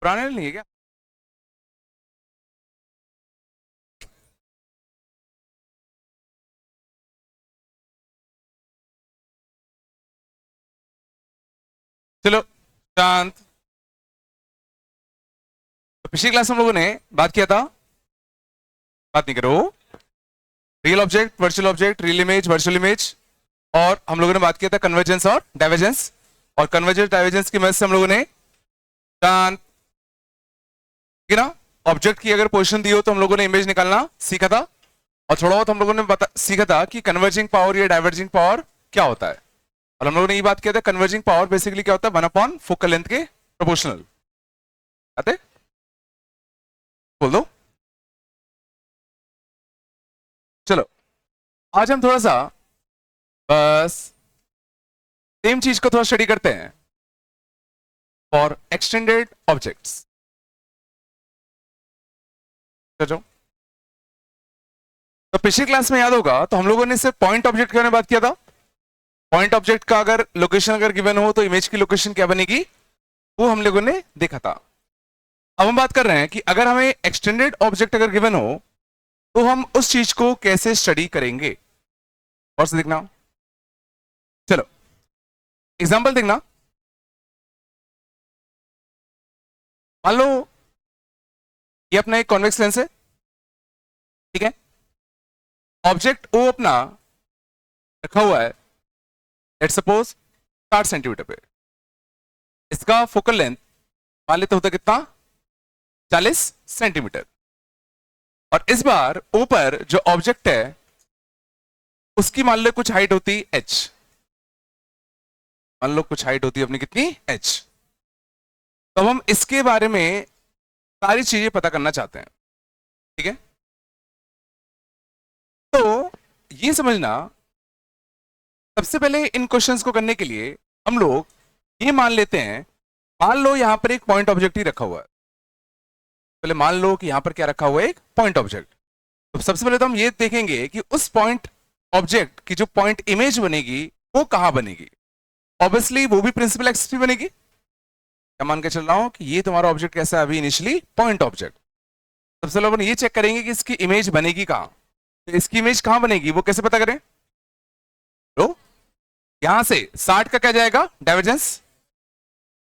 पुराने नहीं है क्या? चलो शांत। तो पिछली क्लास में हम लोगों ने बात किया था, बात नहीं करो, real object, virtual object, real image, virtual image, और हम लोगों ने बात किया था कन्वर्जेंस और डाइवर्जेंस। और कन्वर्जेंस डाइवर्जेंस की मदद से हम लोगों ने शांत कि ना ऑब्जेक्ट की अगर पोजीशन दी हो तो हम लोगों ने इमेज निकालना सीखा था। और थोड़ा बहुत हम लोगों ने सीखा था कि कन्वर्जिंग पावर या डाइवर्जिंग पावर क्या होता है। और हम लोगों ने ये बात किया था कन्वर्जिंग पावर बेसिकली क्या होता है, 1 अपॉन फोकल लेंथ के प्रोपोर्शनल। आते बोल दो। चलो आज हम थोड़ा सा बस सेम चीज को थोड़ा स्टडी करते हैं फॉर एक्सटेंडेड ऑब्जेक्ट्स। चलो तो पिछली क्लास में याद होगा तो हम लोगों ने सिर्फ पॉइंट ऑब्जेक्ट के बारे में बात किया था। पॉइंट ऑब्जेक्ट का अगर लोकेशन अगर गिवन हो तो इमेज की लोकेशन क्या बनेगी वो हम लोगों ने देखा था। अब हम बात कर रहे हैं कि अगर हमें एक्सटेंडेड ऑब्जेक्ट अगर गिवन हो तो हम उस चीज को कैसे स्टडी करेंगे। और से देखना, चलो एग्जांपल देखना। मान लो ये अपना एक कॉन्वेक्स लेंस है, ठीक है। ऑब्जेक्ट ओ अपना रखा हुआ है लेट्स सपोज 60 सेंटीमीटर पे। इसका फोकल लेंथ मान लेते होता कितना, 40 सेंटीमीटर। और इस बार ऊपर जो ऑब्जेक्ट है उसकी मान लो कुछ हाइट होती h, मान लो कुछ हाइट होती है अपनी कितनी h। तो हम इसके बारे में सारी चीजें पता करना चाहते हैं, ठीक है। तो ये समझना, सबसे पहले इन क्वेश्चंस को करने के लिए हम लोग ये मान लेते हैं, मान लो यहां पर एक पॉइंट ऑब्जेक्ट ही रखा हुआ है। पहले मान लो कि यहां पर क्या रखा हुआ है, एक पॉइंट ऑब्जेक्ट। तो सबसे पहले तो हम ये देखेंगे कि उस पॉइंट ऑब्जेक्ट की जो पॉइंट इमेज बनेगी वो कहां बनेगी। ऑब्वियसली वो भी प्रिंसिपल एक्सिस पे बनेगी। क्या मान के चल रहा हूं कि ये तुम्हारा ऑब्जेक्ट कैसा है अभी इनिशियली, पॉइंट ऑब्जेक्ट। सबसे पहले अपन ये चेक करेंगे कि इसकी इमेज बनेगी कहां। तो इसकी इमेज कहां बनेगी वो कैसे पता करें। तो यहां से 60 का क्या जाएगा डाइवर्जेंस,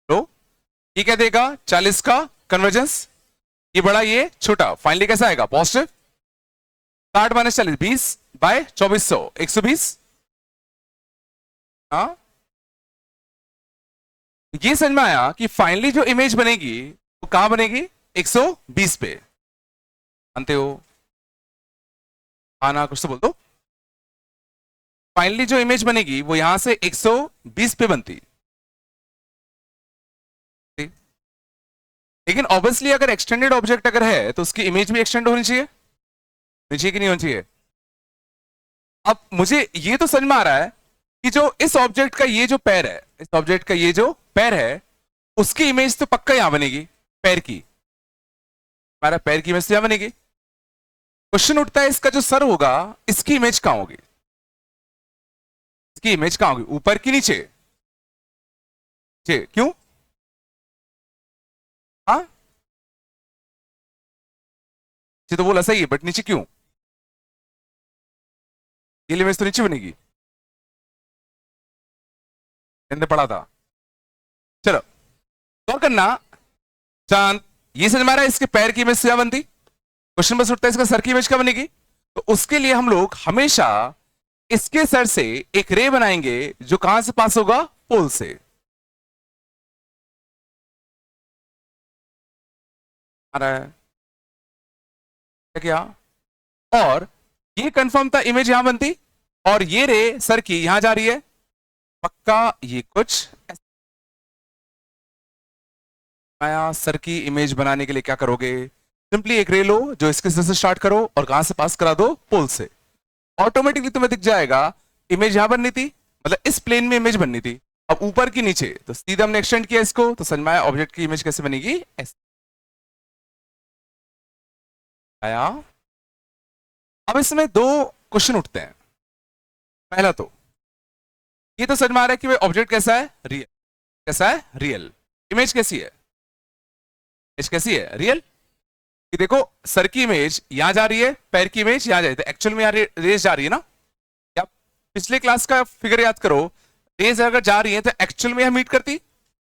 तो ये क्या देगा 40 का कन्वर्जेंस। ये बड़ा ये छोटा, फाइनली कैसा आएगा पॉजिटिव। 60 minus 40 20 bye 2400 120। हाँ ये समझ में आया कि फाइनली जो इमेज बनेगी वो कहां बनेगी 120 पे। मानते हो? आना कुछ तो बोल दो। फाइनली जो इमेज बनेगी वो यहां से 120 पे बनती। लेकिन ऑब्वियसली अगर एक्सटेंडेड ऑब्जेक्ट अगर है तो उसकी इमेज भी एक्सटेंड होनी चाहिए, नीचे की नहीं होनी चाहिए। अब मुझे ये तो समझ में आ रहा है कि जो इस ऑब्जेक्ट का ये जो पैर है, इस ऑब्जेक्ट का ये जो पैर है उसकी इमेज तो पक्का यहां बनेगी, पैर की, हमारा पैर की इमेज तो यहां बनेगी। क्वेश्चन उठता है इसका जो सर होगा इसकी इमेज कहां होगी, इसकी इमेज कहां होगी, ऊपर की नीचे? क्यों? हाँ तो बोला सही है बट नीचे क्यों, ये इमेज तो नीचे बनेगी, मैंने पढ़ा था। चलो तो करना चांद, ये समझ में आ रहा है इसके पैर की इमेज क्या बनती। क्वेश्चन बस उठता है इसका सर की इमेज क्या बनेगी। तो उसके लिए हम लोग हमेशा इसके सर से एक रे बनाएंगे जो कहां से पास होगा, पोल से। आ रहा है क्या? और ये कंफर्म था इमेज यहां बनती, और ये रे सर की यहां जा रही है पक्का। ये कुछ आया, सर की इमेज बनाने के लिए क्या करोगे, सिंपली एक रे लो जो इसके सर से स्टार्ट करो और कहां से पास करा दो, पोल से। ऑटोमेटिकली तुम्हें दिख जाएगा इमेज यहां बननी थी, मतलब इस प्लेन में इमेज बननी थी। अब ऊपर की नीचे तो सीधा हमने एक्सटेंड किया इसको, तो समझ में आया ऑब्जेक्ट की इमेज कैसे बनेगी, ऐसे आया। अब इसमें दो क्वेश्चन उठते हैं। पहला तो ये तो समझ में आ रहा है कि भाई ऑब्जेक्ट कैसा है, रियल। कैसा है, रियल। इमेज कैसी है, इमेज कैसी है? रियल। कि देखो सर की इमेज यहां जा रही है, पैर की इमेज यहां जा रही है, तो एक्चुअल में यहां रेज जा रही है ना। या पिछले क्लास का फिगर याद करो, रेज अगर जा रही है तो एक्चुअल में यहां मीट करती,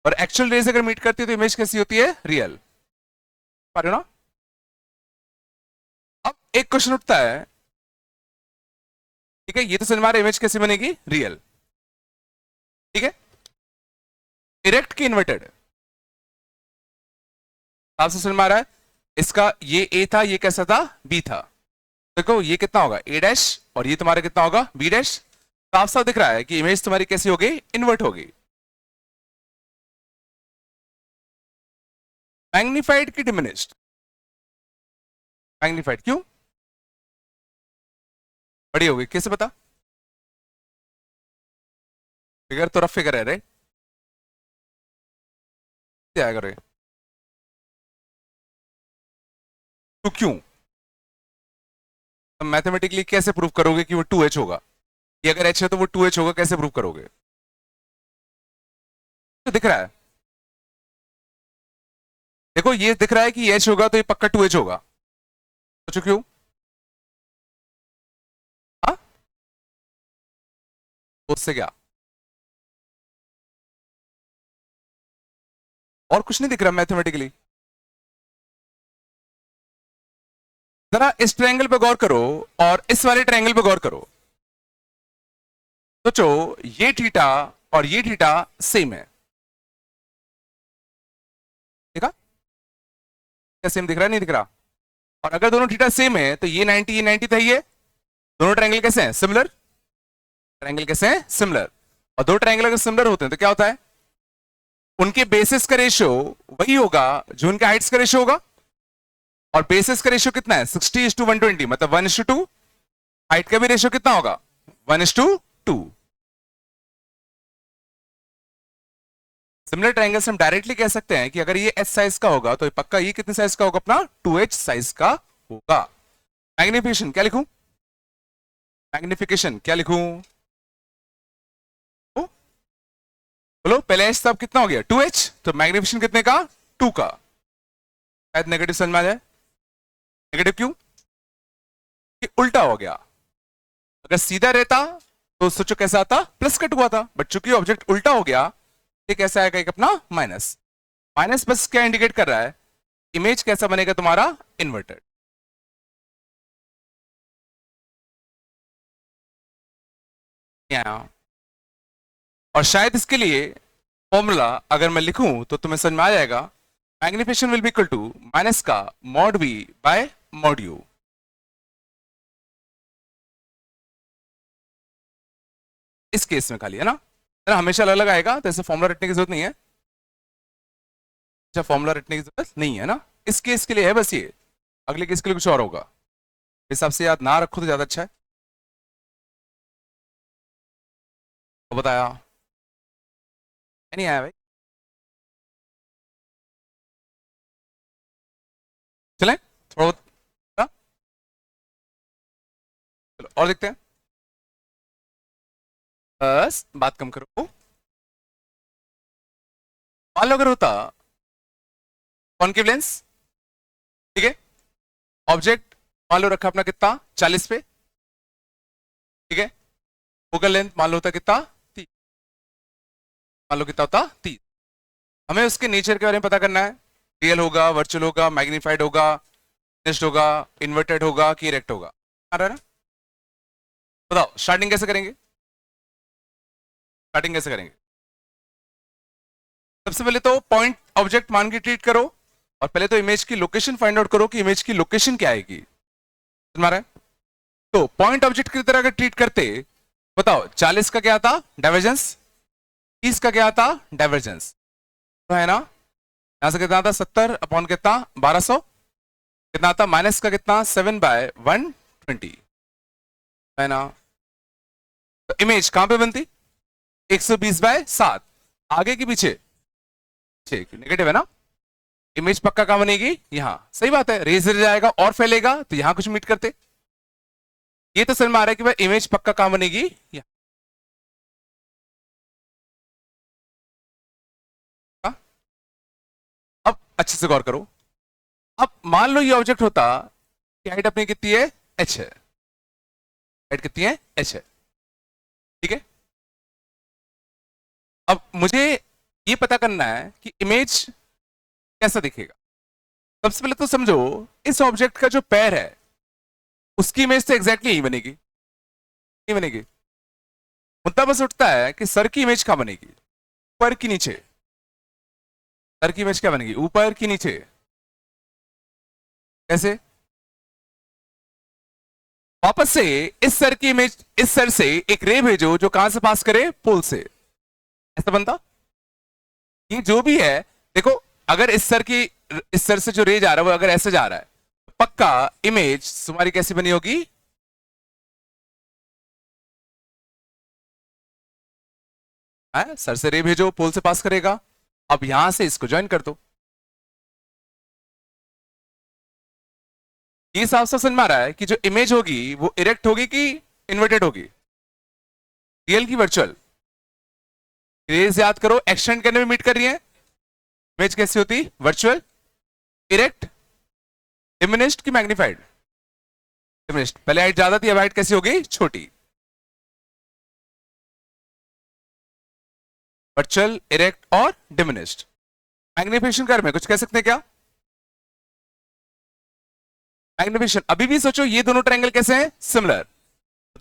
और एक्चुअल रेज अगर मीट करती है तो इमेज कैसी होती है? रियल। पा रहे हो ना? अब एक क्वेश्चन उठता है, ठीक है, ये तो समझ में आ रहा है इमेज कैसे बनेगी? रियल। ठीक है, डायरेक्ट की इन्वर्टेड, आपसे समझ में आ रहा है? इसका ये ए था, ये कैसा था? बी था। देखो ये कितना होगा? ए डैश, और ये तुम्हारा कितना होगा? B dash. साफ साफ दिख रहा है कि इमेज तुम्हारी कैसी होगी? इन्वर्ट होगी। मैग्निफाइड की डिमिनिश्ड? मैग्निफाइड क्यों? बड़ी होगी, कैसे पता? फिगर तो रफ फिगर है रे, क्या करे? तो क्यों? मैथमेटिकली कैसे प्रूव करोगे कि वो 2h होगा? ये अगर h है तो वो 2h होगा, कैसे प्रूव करोगे? तो दिख रहा है, देखो ये दिख रहा है कि h होगा तो ये पक्का 2h होगा। सोचो क्यों? हाँ, उससे क्या? और कुछ नहीं दिख रहा मैथमेटिकली। जरा इस ट्रायंगल पे गौर करो और इस वाले ट्रायंगल पे गौर करो। सोचो ये थीटा और ये थीटा सेम है, देखा? क्या सेम दिख रहा है? नहीं दिख रहा? और अगर दोनों थीटा सेम है तो ये 90 ये 90 था, ये दोनों ट्रायंगल कैसे हैं? सिमिलर। ट्रायंगल कैसे हैं? सिमिलर। और दो ट्रायंगल अगर सिमिलर होते हैं तो क्या होता है? उनके बेसिस का रेशियो वही होगा जो उनके हाइट्स का रेशियो होगा। और बेसिस का रेशियो कितना है? 60:120, मतलब 1:2। हाइट का भी रेशियो कितना होगा? 1:2। सिमिलर ट्रायंगल से हम डायरेक्टली कह सकते हैं कि अगर ये एच साइज का होगा तो पक्का ये कितने साइज का होगा? अपना 2h साइज का होगा। मैग्निफिकेशन क्या लिखूं? मैग्निफिकेशन क्या लिखूं? बोलो पहले h सब कितना हो गया? 2h, तो मैग्निफिकेशन कितने का? 2 का। शायद नेगेटिव समझ में आ जाए। नेगेटिव क्यों? कि उल्टा हो गया। अगर सीधा रहता तो सोचो कैसा आता? प्लस का 2 आता, बट चूंकि ऑब्जेक्ट उल्टा हो गया, ये कैसा आएगा? एक अपना माइनस। माइनस बस क्या इंडिकेट कर रहा है? इमेज कैसा बनेगा तुम्हारा? इन्वर्टेड। और शायद इसके लिए फॉर्मूला अगर मैं लिखूं तो तुम्हें समझ में आ जाएगा। Magnification will be equal to minus का mod v by mod u. इस केस में खाली है ना, हमेशा अलग अलग आएगा तो ऐसे फॉर्मूला रटने की जरूरत नहीं है। अच्छा, फॉर्मूला रटने की जरूरत नहीं है ना, इस केस के लिए है बस ये। अगले केस के लिए कुछ और होगा, इस हिसाब से याद ना रखो तो ज्यादा अच्छा है। तो बताया नहीं आया भाई? चलें थोड़ा बहुत? हाँ? चलो और देखते हैं। बस बात कम करो। मान लो अगर होता कॉन्केव लेंस, ठीक है, ऑब्जेक्ट मान लो रखा अपना कितना? 40 पे, ठीक है। फोकल लेंथ मान लो होता कितना? 30। मान लो कितना होता? 30। हमें उसके नेचर के बारे में पता करना है। रियल होगा, वर्चुअल होगा, मैग्नीफाइड होगा, फिनिश्ड होगा, इन्वर्टेड होगा कि इरेक्ट होगा? आ रहा है ना? बताओ स्टार्टिंग कैसे करेंगे? स्टार्टिंग कैसे करेंगे? सबसे पहले तो पॉइंट ऑब्जेक्ट मान के ट्रीट करो, और पहले तो इमेज की लोकेशन फाइंड आउट करो कि इमेज की लोकेशन क्या आएगी तुम्हारा। तो पॉइंट ऑब्जेक्ट की तरह अगर ट्रीट करते, बताओ 40 का क्या आता? डाइवर्जेंस। 30 का क्या आता? डाइवर्जेंस। तो है ना, यहां से कितना आता? 70 अपॉन कितना? 1200। कितना आता? माइनस का कितना? 7/120, है ना। तो इमेज कहां पे बनती? 120/7। आगे की पीछे? नेगेटिव है ना, इमेज पक्का कहां बनेगी? यहां। सही बात है, रेज जाएगा और फैलेगा तो यहां कुछ मीट करते। ये तो समझ में आ रहा है कि भाई इमेज पक्का कहां बनेगी? यहां। अब अच्छे से गौर करो। अब मान लो ये ऑब्जेक्ट होता कि हाइट अपनी कितनी है, h है, हाइट कितनी है, h है, ठीक है। अब मुझे ये पता करना है कि इमेज कैसा दिखेगा। सबसे पहले तो समझो इस ऑब्जेक्ट का जो पैर है उसकी इमेज तो एग्जैक्टली यही बनेगी, नहीं बनेगी। मुद्दा बस उठता है कि सर की इमेज कहां बनेगी, ऊपर की नीचे। सर की इमेज क्या बनेगी, ऊपर की नीचे, कैसे? वापस से इस सर की इमेज, इस सर से एक रे भेजो जो कहां से पास करे, पोल से, ऐसा बनता। ये जो भी है देखो, अगर इस सर की, इस सर से जो रे जा रहा है वो अगर ऐसे जा रहा है तो पक्का इमेज तुम्हारी कैसी बनी होगी, सर से रे भेजो पोल से पास करेगा। अब यहां से इसको ज्वाइन कर दो। ये साफ साफ समझ में आ रहा है कि जो इमेज होगी वो इरेक्ट होगी कि इन्वर्टेड होगी, रियल की वर्चुअल। रेज याद करो, एक्सटेंड करने में मीट कर रही है। इमेज कैसी होती, वर्चुअल, इरेक्ट, डिमिनिश्ड की मैग्नीफाइड, डिमिनिश्ड। पहले हाइट ज्यादा थी, अब हाइट कैसी हो गई, छोटी। वर्चुअल, इरेक्ट और डिमिनिश्ड। मैग्निफिकेशन कर में कुछ कह सकते हैं क्या, मैग्निफिकेशन। अभी भी सोचो ये दोनों ट्रायंगल कैसे हैं, सिमिलर।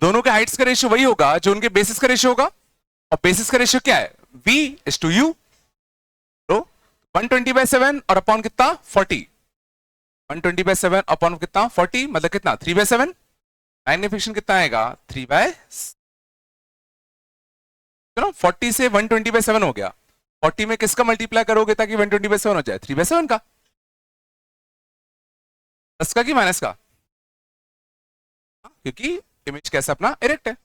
दोनों के हाइट्स का रेशियो वही होगा जो उनके बेसिस का रेशियो होगा, और बेसिस का रेशियो क्या है, v/u। तो 120/7 और अपॉन कितना, 40। 120/7 अपॉन कितना, 40, मतलब कितना, 3/7। मैग्निफिकेशन कितना आएगा, 3/, 40 से 120/7 हो गया। 40 में किसका मल्टीप्लाई करोगे ताकि 120/7 हो जाए, 3/7 का, प्लस का कि माइनस का, क्योंकि इमेज कैसा अपना इरेक्ट है।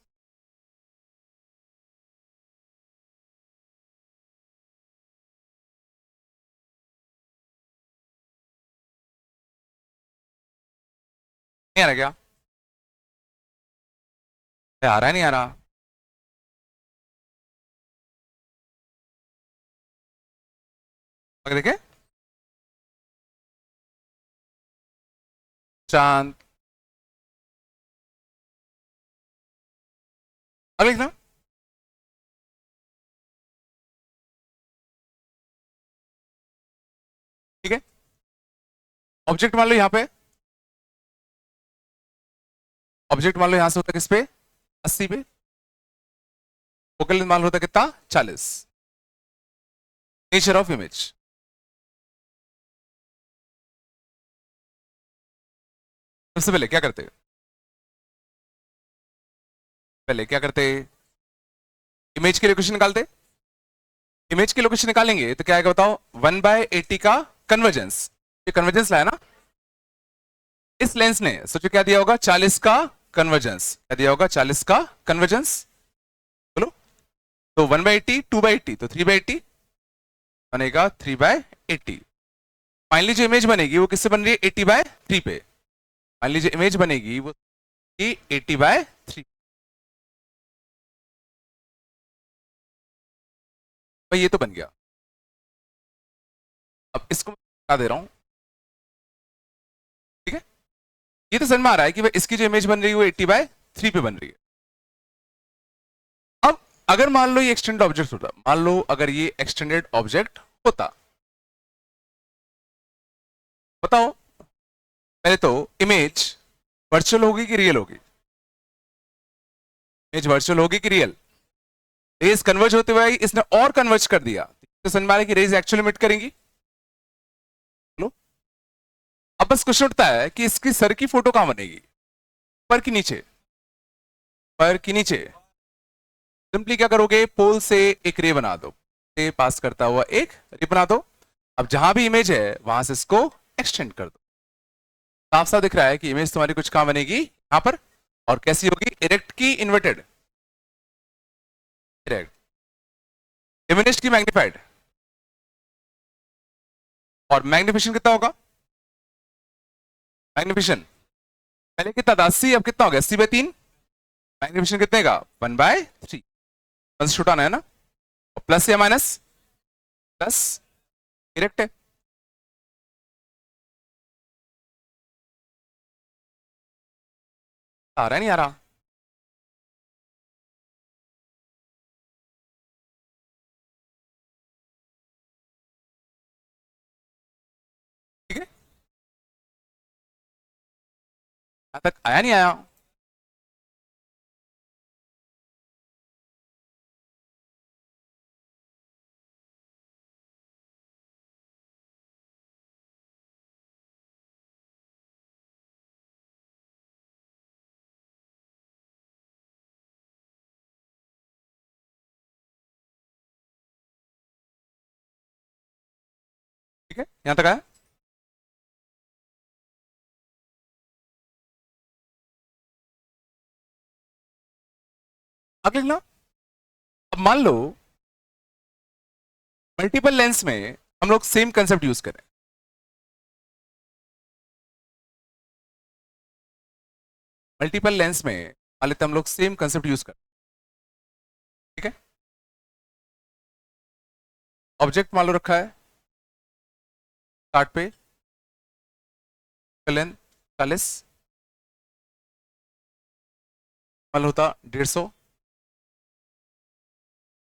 नहीं आ रहा क्या, आ रहा है, नहीं आ रहा? अगर देखे चांद, अगर लिखना, ठीक है। ऑब्जेक्ट मान लो यहां पे, ऑब्जेक्ट मान लो यहां से होता है किस पे, 80 पे। फोकल लेंथ मान लो होता है कितना, 40। नेचर ऑफ इमेज, सबसे पहले क्या करते, पहले क्या करते, इमेज की लोकेशन निकालते। इमेज की लोकेशन निकालेंगे तो क्या आएगा बताओ, 1/80 का कन्वर्जेंस। ये कन्वर्जेंस लाया ना, इस लेंस ने सोचो क्या दिया होगा, 40 का कन्वर्जेंस। क्या दिया होगा, 40 का कन्वर्जेंस। बोलो, तो 1/80, 2/80, तो 3/80 बनेगा, 3/80। फाइनली जो इमेज बनेगी वो किससे बन रही है, 80/3 पे। फाइनली जो इमेज बनेगी वो 80/3। भाई ये तो बन गया। अब इसको बता दे रहा हूं, ठीक है। ये तो समझ में आ रहा है कि भाई इसकी जो इमेज बन रही है वो 80/3 पे बन रही है। अब अगर मान लो ये एक्सटेंडेड ऑब्जेक्ट होता, मान लो अगर ये एक्सटेंडेड ऑब्जेक्ट होता, बताओ पहले तो इमेज वर्चुअल होगी कि रियल होगी, इमेज वर्चुअल होगी कि रियल। रेज कन्वर्ज होते हुए इसने और कन्वर्ज कर दिया, तो समझ में आ रहा है कि रेज एक्चुअली मिट करेंगी। लो, अब बस क्वेश्चन उठता है कि इसकी सर की फोटो कहां बनेगी, पर की नीचे, पर की नीचे। सिंपली क्या करोगे, पोल से एक रे बना दो, से पास करता हुआ एक रे बना दो। अब जहां भी इमेज है वहां से इसको एक्सटेंड कर दो। साफ साफ दिख रहा है कि इमेज तुम्हारी कुछ कहां बनेगी, यहां पर। और कैसी होगी, इरेक्ट की इन्वर्टेड, इरेक्ट, डिमिनिश्ड की मैग्नीफाइड। और मैग्निफिकेशन कितना होगा, मैग्निफिकेशन पहले कितना था, 80, अब कितना हो गया, 80/3। मैग्निफिकेशन कितने का, 1/3। बस छुटाना है ना, प्लस या माइनस, प्लस, इरेक्ट है। आ रहा है नहीं आ रहा? ठीक है, यहाँ तक आया नहीं आया? ठीक है, यहाँ तक आया? अब लिखना। अब मान लो मल्टीपल लेंस में हम लोग सेम कंसेप्ट यूज करें। मल्टीपल लेंस में मान लेते हैं हम लोग सेम कंसेप्ट यूज करें। ठीक है, ऑब्जेक्ट मान लो रखा है कार्ड पे, लेंथ 40, मान लो होता 150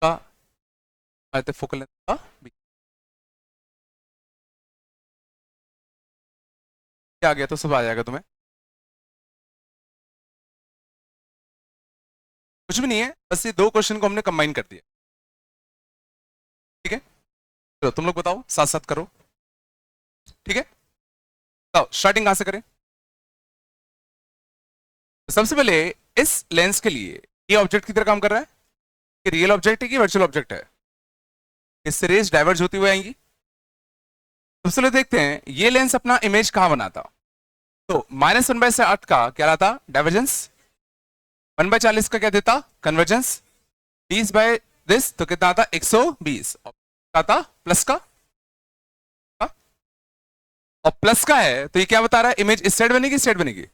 का, आते फोकल लेंथ का 20। क्या आ गया तो सब आ जाएगा तुम्हें, कुछ भी नहीं है, बस ये दो क्वेश्चन को हमने कंबाइन कर दिया। ठीक है, तो तुम लोग बताओ, साथ साथ करो। ठीक है, तो स्टार्टिंग कहां से करें? तो सबसे पहले इस लेंस के लिए ये ऑब्जेक्ट की तरह काम कर रहा है, कि रियल ऑब्जेक्ट है कि वर्चुअल ऑब्जेक्ट है? इससे रेज डाइवर्ज होती हुई आएंगी। सबसे पहले देखते हैं ये लेंस अपना इमेज कहां बनाता। तो -1/8 का क्या रहा था? डाइवर्जेंस। 1/40 का क्या देता? कन्वर्जेंस। 20/this तो कितना आता? 120। क्या था? प्लस का। हाँ? और प्लस का है तो ये क्या बता रहा है? इमेज इस साइड बनेगी, इस साइड बनेगी।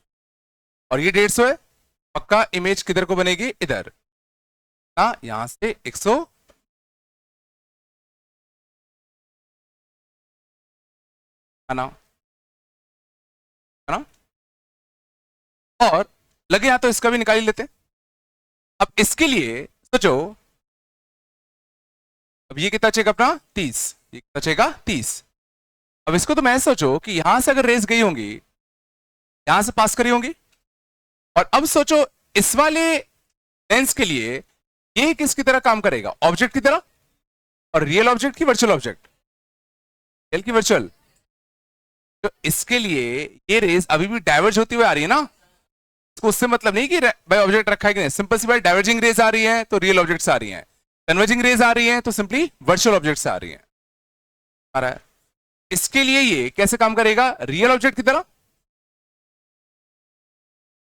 और ये 150 है, पक्का इमेज किधर को बनेगी? इधर। हाँ, यहां से 100 है ना, है ना? और लगे यहां तो इसका भी निकाल ही लेते हैं। अब इसके लिए सोचो, अब ये कितना चेगा अपना? 30। ये कितना चेगा? 30। अब इसको तो मैं सोचो कि यहां से अगर रेस गई होंगी, यहां से पास करी होंगी। और अब सोचो इस वाले लेंस के लिए ये किसकी तरह काम करेगा? ऑब्जेक्ट की तरह। और रियल ऑब्जेक्ट की वर्चुअल ऑब्जेक्ट? रियल की वर्चुअल। तो इसके लिए ये रेस अभी भी डाइवर्ज होती हुई आ रही है ना, इसको उससे मतलब नहीं कि भाई ऑब्जेक्ट रखा है कि नहीं, सिंपल सी बात, डाइवर्जिंग रेस आ रही है तो रियल ऑब्जेक्ट आ रही है, कन्वर्जिंग रेस आ रही है तो सिंपली वर्चुअल ऑब्जेक्ट आ रही है। आ रहा है। इसके लिए ये कैसे काम करेगा? रियल ऑब्जेक्ट की तरह।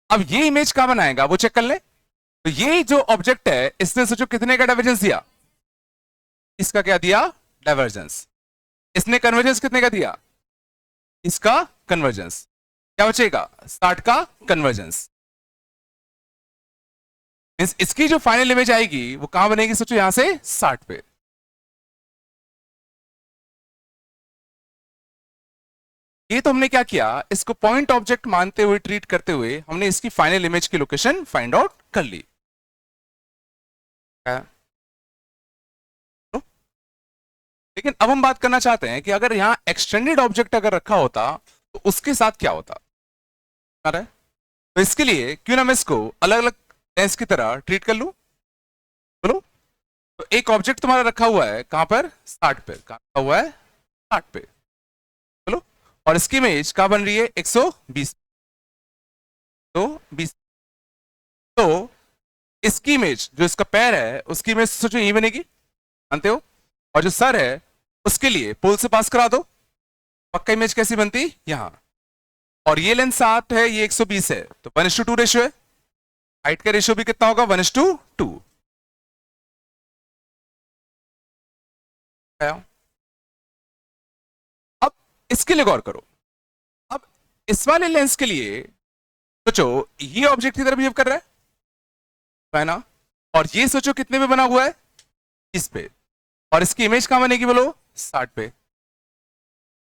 अब ये इमेज कहां बनाएगा वो चेक कर ले। तो ये जो ऑब्जेक्ट है इसने सोचो कितने का डाइवर्जेंस दिया? इसका क्या दिया? डाइवर्जेंस। इसने कन्वर्जेंस कितने का दिया? इसका कन्वर्जेंस। क्या बचेगा? 60 का कन्वर्जेंस। मींस इसकी जो फाइनल इमेज आएगी वो कहां बनेगी? सोचो यहां से 60 पे। ये तो हमने क्या किया, इसको पॉइंट ऑब्जेक्ट मानते हुए, ट्रीट करते हुए हमने इसकी फाइनल इमेज की लोकेशन फाइंड आउट कर ली। तो, लेकिन अब हम बात करना चाहते हैं कि अगर यहां एक्सटेंडेड ऑब्जेक्ट अगर रखा होता तो उसके साथ क्या होता। आ रहा है? तो इसके लिए क्यों ना मैं इसको अलग अलग लेंस की तरह ट्रीट कर लूं। बोलो। तो एक ऑब्जेक्ट तुम्हारा रखा हुआ है कहां पर? 60 पे। कहां रखा हुआ है? 60 पे। बोलो। और इसकी इमेज कहां बन रही है? 120। तो 20। तो इसकी इमेज, जो इसका पैर है उसकी इमेज सोचो यही बनेगी, मानते हो? और जो सर है उसके लिए पोल से पास करा दो, पक्का इमेज कैसी बनती? यहां। और ये लेंस 7 है, ये 120 है, तो 1:2 रेशियो है। हाइट का रेशियो भी कितना होगा? 1:2। अब इसके लिए गौर करो। अब इस वाले लेंस के लिए सोचो ये ऑब्जेक्ट की तरह बिहेव कर रहा है ना? और ये सोचो कितने पे बना हुआ है? इस पे। और इसकी इमेज कहां बनेगी बोलो? 60 पे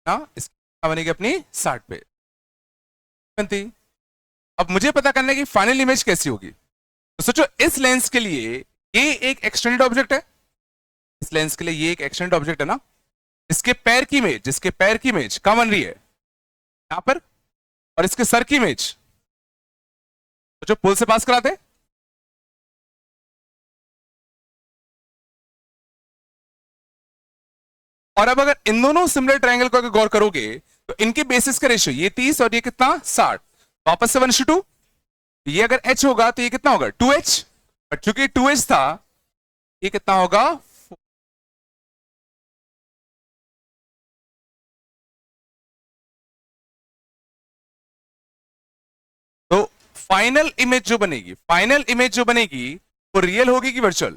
ना, इसकी कहां बनेगी? अपनी 60 पे बनती। अब मुझे पता करना है कि फाइनल इमेज कैसी होगी। तो सोचो इस लेंस के लिए ये एक एक्सटेंडेड ऑब्जेक्ट है, इस लेंस के लिए ये एक एक्सटेंडेड ऑब्जेक्ट है ना, इसके पैर की इमेज, जिसके पैर की इमेज कहां बन रही है, यहां पर, और इसके सर की इमेज तो जो पुल से पास कराते हैं। और अब अगर इन दोनों सिमिलर ट्रायंगल को अगर गौर करोगे तो इनके बेसिस का रेशियो ये 30 और ये कितना 60, वापस से 1:2। ये अगर h होगा तो ये कितना होगा 2h, और चूंकि 2h था ये कितना होगा। तो फाइनल इमेज जो बनेगी, फाइनल इमेज जो बनेगी वो रियल होगी कि वर्चुअल,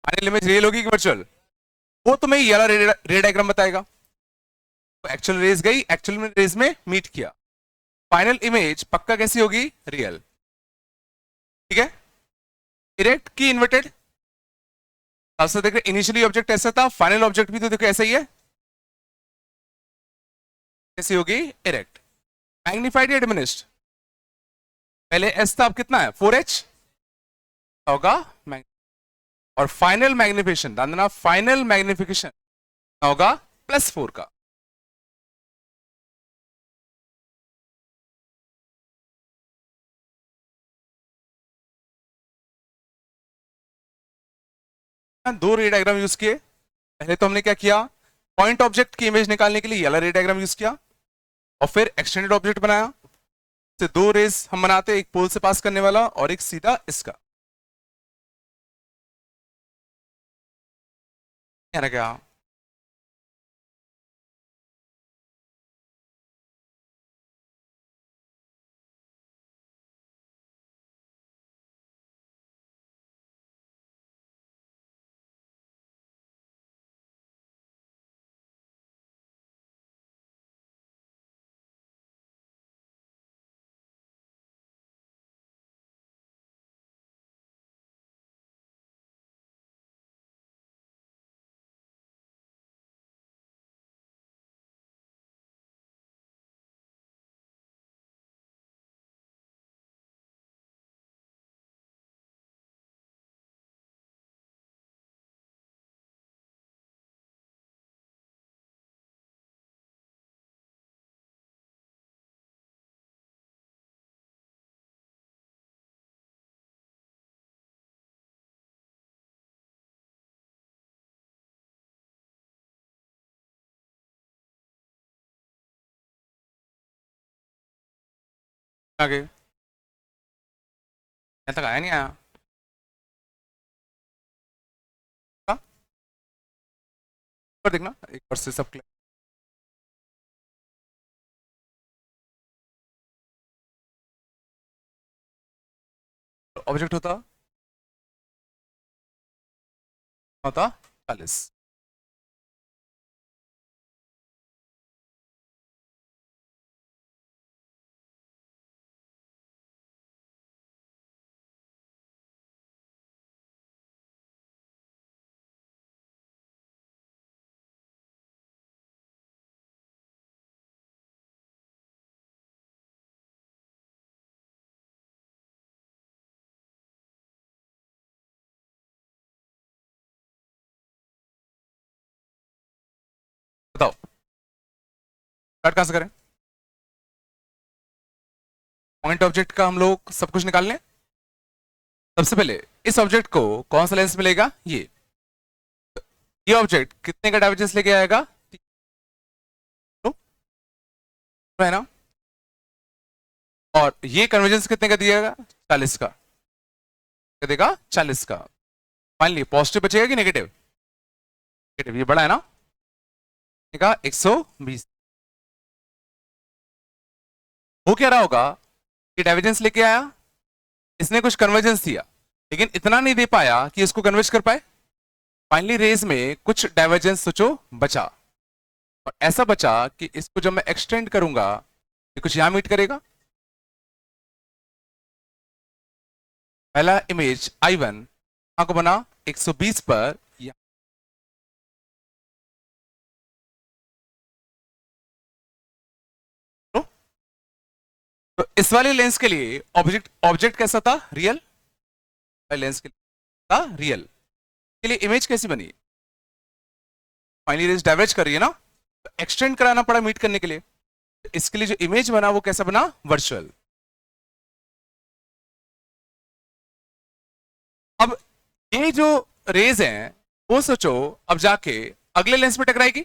फाइनल इमेज रियल होगी कि वर्चुअल, वो तुम्हें ये वाला रे डायग्राम बताएगा। तो एक्चुअल रेज गई, एक्चुअल में रेज में मीट किया, फाइनल इमेज पक्का कैसी होगी, रियल। ठीक है, डायरेक्ट की इन्वर्टेड। सबसे देखो इनिशियली ऑब्जेक्ट ऐसा था, फाइनल ऑब्जेक्ट भी तो देखो ऐसा ही है, कैसी होगी, इरेक्ट। मैग्निफाइड या डिमिनिश्ड, पहले एस था अब कितना है 4h होगा, और फाइनल मैग्निफिकेशन, ध्यान देना फाइनल मैग्निफिकेशन होगा +4 का। दो रे डायग्राम यूज किए, पहले तो हमने क्या किया, पॉइंट ऑब्जेक्ट की इमेज निकालने के लिए येलो रे डायग्राम यूज किया, और फिर एक्सटेंडेड ऑब्जेक्ट बनाया। से दो रेस हम बनाते, एक पोल से पास करने वाला और एक सीधा इसका, क्या आगे यहाँ तक आया नहीं आया, हाँ? पर देखना एक बार से सब क्लियर। ऑब्जेक्ट होता होता 40, बताओ स्टार्ट कहां से करें। पॉइंट ऑब्जेक्ट का हम लोग सब कुछ निकाल लें। सबसे पहले इस ऑब्जेक्ट को कौन सा लेंस मिलेगा, ये ऑब्जेक्ट कितने का डाइवर्जेंस लेके आएगा, तो है ना, और ये कन्वर्जेंस कितने का दिएगा 40 का, क्या देगा 40 का। फाइनली पॉजिटिव बचेगा कि नेगेटिव, नेगेटिव, ये बड़ा है ना, देगा 120। हो क्या रहा होगा कि डाइवर्जेंस लेके आया, इसने कुछ कन्वर्जेंस दिया लेकिन इतना नहीं दे पाया कि इसको कन्वर्ज कर पाए। फाइनली रेज में कुछ डाइवर्जेंस सोचो बचा, और ऐसा बचा कि इसको जब मैं एक्सटेंड करूंगा ये कुछ यहां मीट करेगा। पहला इमेज I1 को बना 120 पर, तो इस वाले लेंस के लिए ऑब्जेक्ट ऑब्जेक्ट कैसा था? रियल। लेंस के लिए था रियल। के लिए इमेज कैसी बनी? फाइनली रेज डाइवर्ज कर रही है ना, तो एक्सटेंड कराना पड़ा मीट करने के लिए। इसके लिए जो इमेज बना वो कैसा बना? वर्चुअल। अब ये जो रेज हैं वो सोचो अब जाके अगले लेंस पे टकराएगी।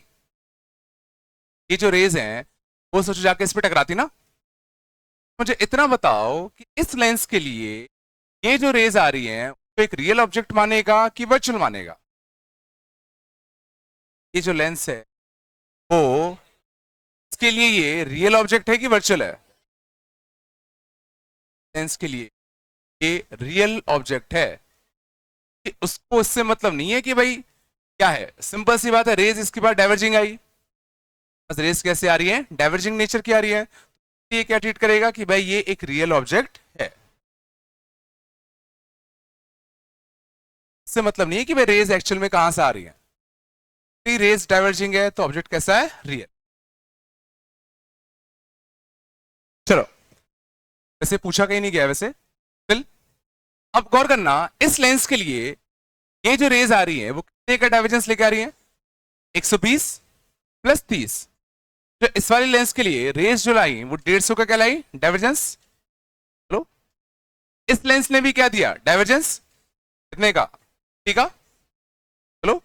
ये जो रेज हैं वो सोचो जाके इस पे टकराती ना। मुझे इतना बताओ कि इस लेंस के लिए ये जो रेज आ रही हैं वो एक रियल ऑब्जेक्ट मानेगा कि वर्चुअल मानेगा? ये जो लेंस है वो इसके लिए ये रियल ऑब्जेक्ट है कि वर्चुअल है? लेंस के लिए ये रियल ऑब्जेक्ट है कि उसको इससे मतलब नहीं है कि भाई क्या है, सिंपल सी बात है, रेज इसके बाद डाइवर्जिंग आई। बस रेज कैसे आ रही है? डाइवर्जिंग नेचर की आ रही है। तो ये क्या ट्रीट करेगा कि भाई ये एक रियल ऑब्जेक्ट है। इससे मतलब नहीं है कि भाई रेज एक्चुअल में कहां से आ रही है। रेज डाइवर्जिंग है तो ऑब्जेक्ट कैसा है? रियल। चलो, वैसे पूछा कहीं नहीं गया वैसे। चल, अब गौर करना, इस लेंस के लिए ये जो रेज आ रही है वो कितने का डाइवर्जेंस लेके आ रही है? 120 प्लस 30। जो इस वाली लेंस के लिए रेज जो लाई वो 150 का क्या लाई? डाइवर्जेंस। चलो, इस लेंस ने भी क्या दिया? डाइवर्जेंस। कितने का? ठीक है। चलो,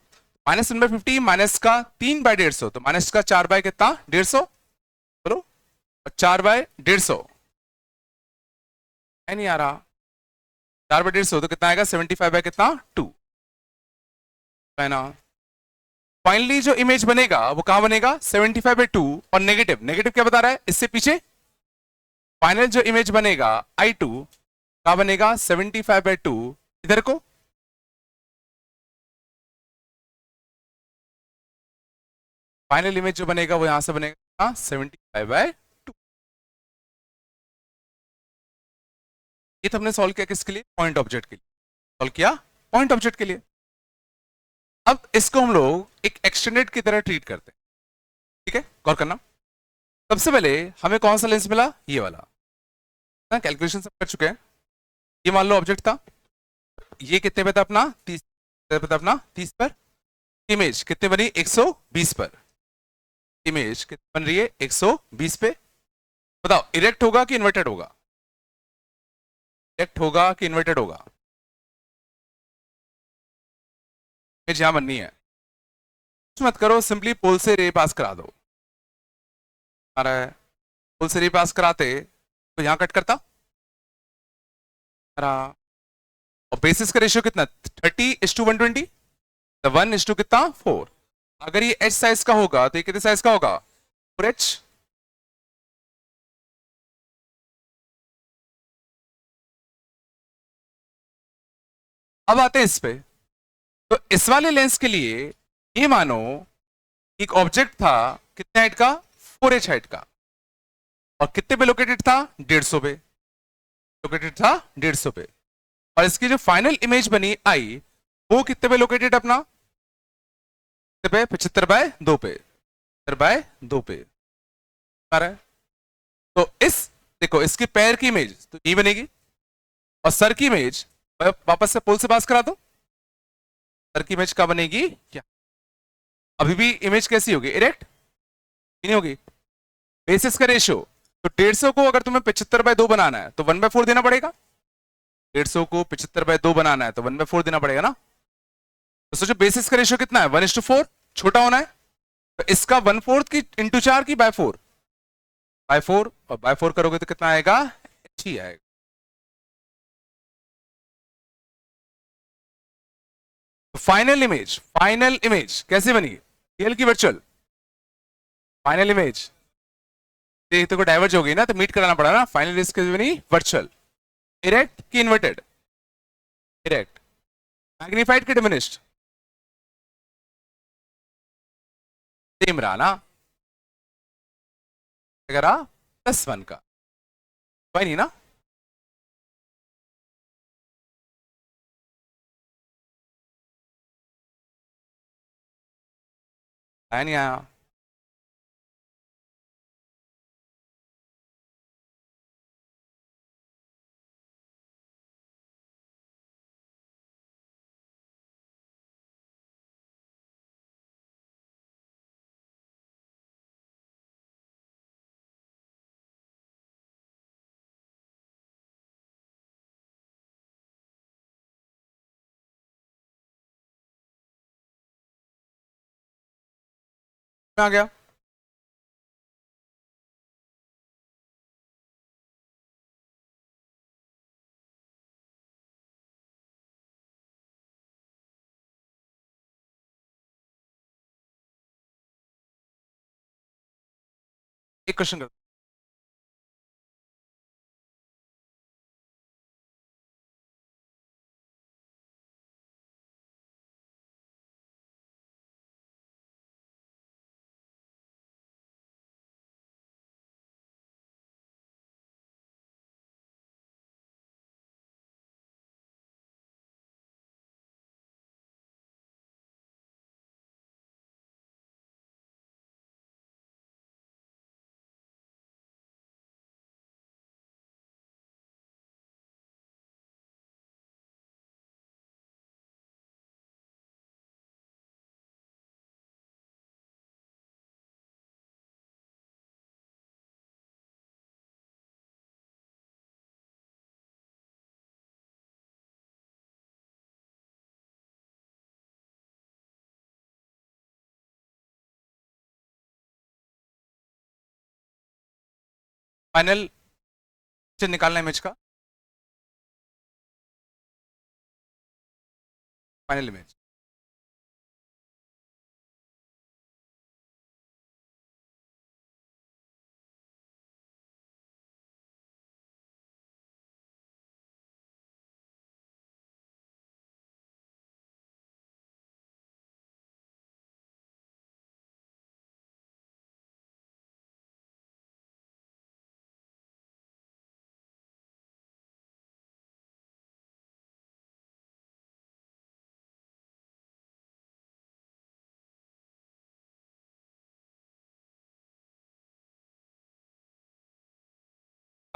-1/50 माइनस का 3/150, तो माइनस का 4 बाय कितना? 150। चलो, और 4/150 नहीं आ रहा। 4/150 तो कितना आएगा? 75 बाय कितना? 2 है ना। फाइनली जो इमेज बनेगा वो कहां बनेगा? 75/2। और नेगेटिव नेगेटिव क्या बता रहा है इससे पीछे? फाइनल जो इमेज बनेगा I2 कहां बनेगा? 75/2 इधर को। फाइनल इमेज जो बनेगा वो यहां से बनेगा 75/2। ये तो हमने सॉल्व किया किसके लिए? पॉइंट ऑब्जेक्ट के लिए। सॉल्व किया पॉइंट ऑब्जेक्ट के लिए। अब इसको हम लोग एक एक्सटेंडेड की तरह ट्रीट करते हैं। ठीक है, गौर करना। सबसे पहले हमें कौन सा लेंस मिला? ये वाला ना। कैलकुलेशन सब कर चुके हैं। ये मान लो ऑब्जेक्ट था। ये कितने पे था अपना? 30 पे था अपना, 30 पर। इमेज कितने बनी? 120 पर। इमेज कितनी बन रही है? 120 पे। बताओ इरेक्ट होगा कि इन्वर्टेड होगा? इरेक्ट होगा कि इन्वर्टेड होगा? इमेज यहां बननी है। कुछ मत करो, सिंपली पोल से रे पास करा दो। आ रहा है, पोल से रे पास कराते तो यहां कट करता। और बेसिस का रेशियो कितना? 30:120। 1:, कितना? 4। अगर ये एच साइज का होगा तो ये कितने साइज का होगा? 4H। अब आते हैं इस पे। तो इस वाले लेंस के लिए ये मानो एक ऑब्जेक्ट था कितने हाइट का? 4H हाइट का। और कितने पे लोकेटेड था? 150 पे लोकेटेड था। 150 पे। और इसकी जो फाइनल इमेज बनी आई वो कितने पे लोकेटेड अपना? कितने पे? 75/2 पे। 75/2 पे आ रहा है। तो इस देखो, इसके पैर की इमेज तो ये बनेगी। और सर की इमेज वापस से पोल से पास करा दो। सर की इमेज कब बनेगी? क्या अभी भी इमेज कैसी होगी? इरेक्ट नहीं होगी। बेसिस का रेशियो तो 150 को अगर तुम्हें 75/2 बनाना है तो 1/4 देना पड़ेगा। 150 को 75/2 बनाना है तो 1/4 देना पड़ेगा ना। तो सोचो बेसिस का रेशियो कितना है? 1:4। छोटा होना है तो इसका 1/4 की इंटू 4 की बाय 4। बाय 4 और बाय 4 करोगे तो कितना आएगा? ही आएगा। फाइनल इमेज कैसे बनी? रियल की वर्चुअल? फाइनल इमेज तो को डाइवर्ज हो गई ना, तो मीट कराना पड़ा ना। फाइनल इमेज कैसे बनी? वर्चुअल। इरेक्ट की इन्वर्टेड? इरेक्ट। मैग्निफाइड की डिमिनिश्ड? सेम रहा ना। अगर +1 का कोई नहीं ना। आया नहीं आया? आ गया? एक क्वेश्चन कर, फाइनल निकालना इमेज का, फाइनल इमेज।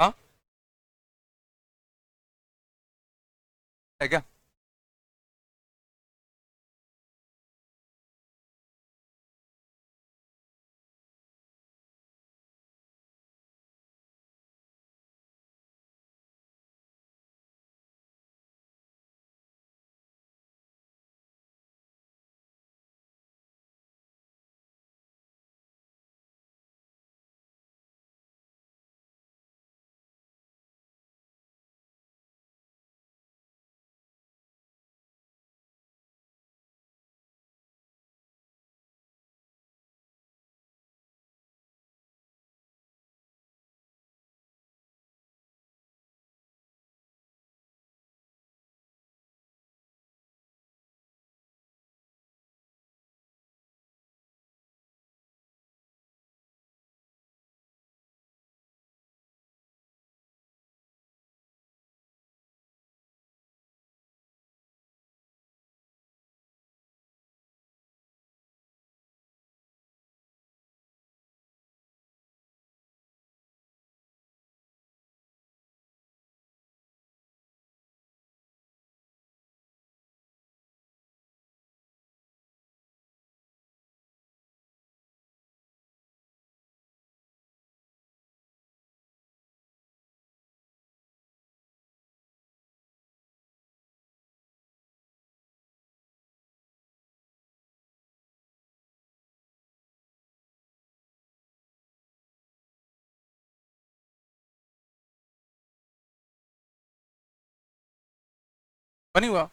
हाँ, है क्या? बनी हुआ।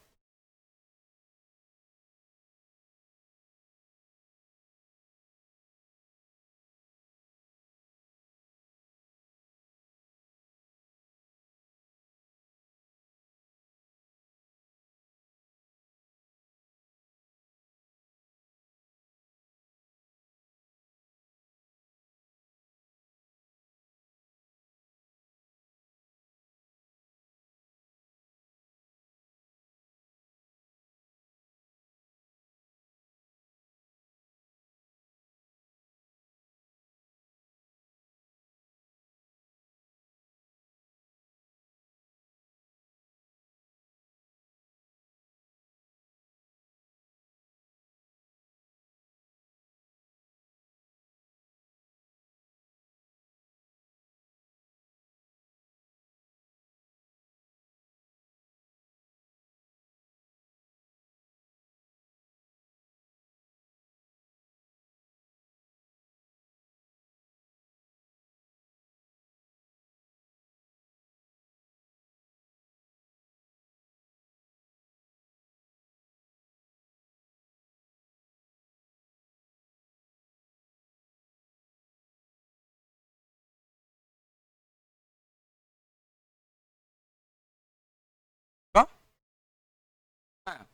है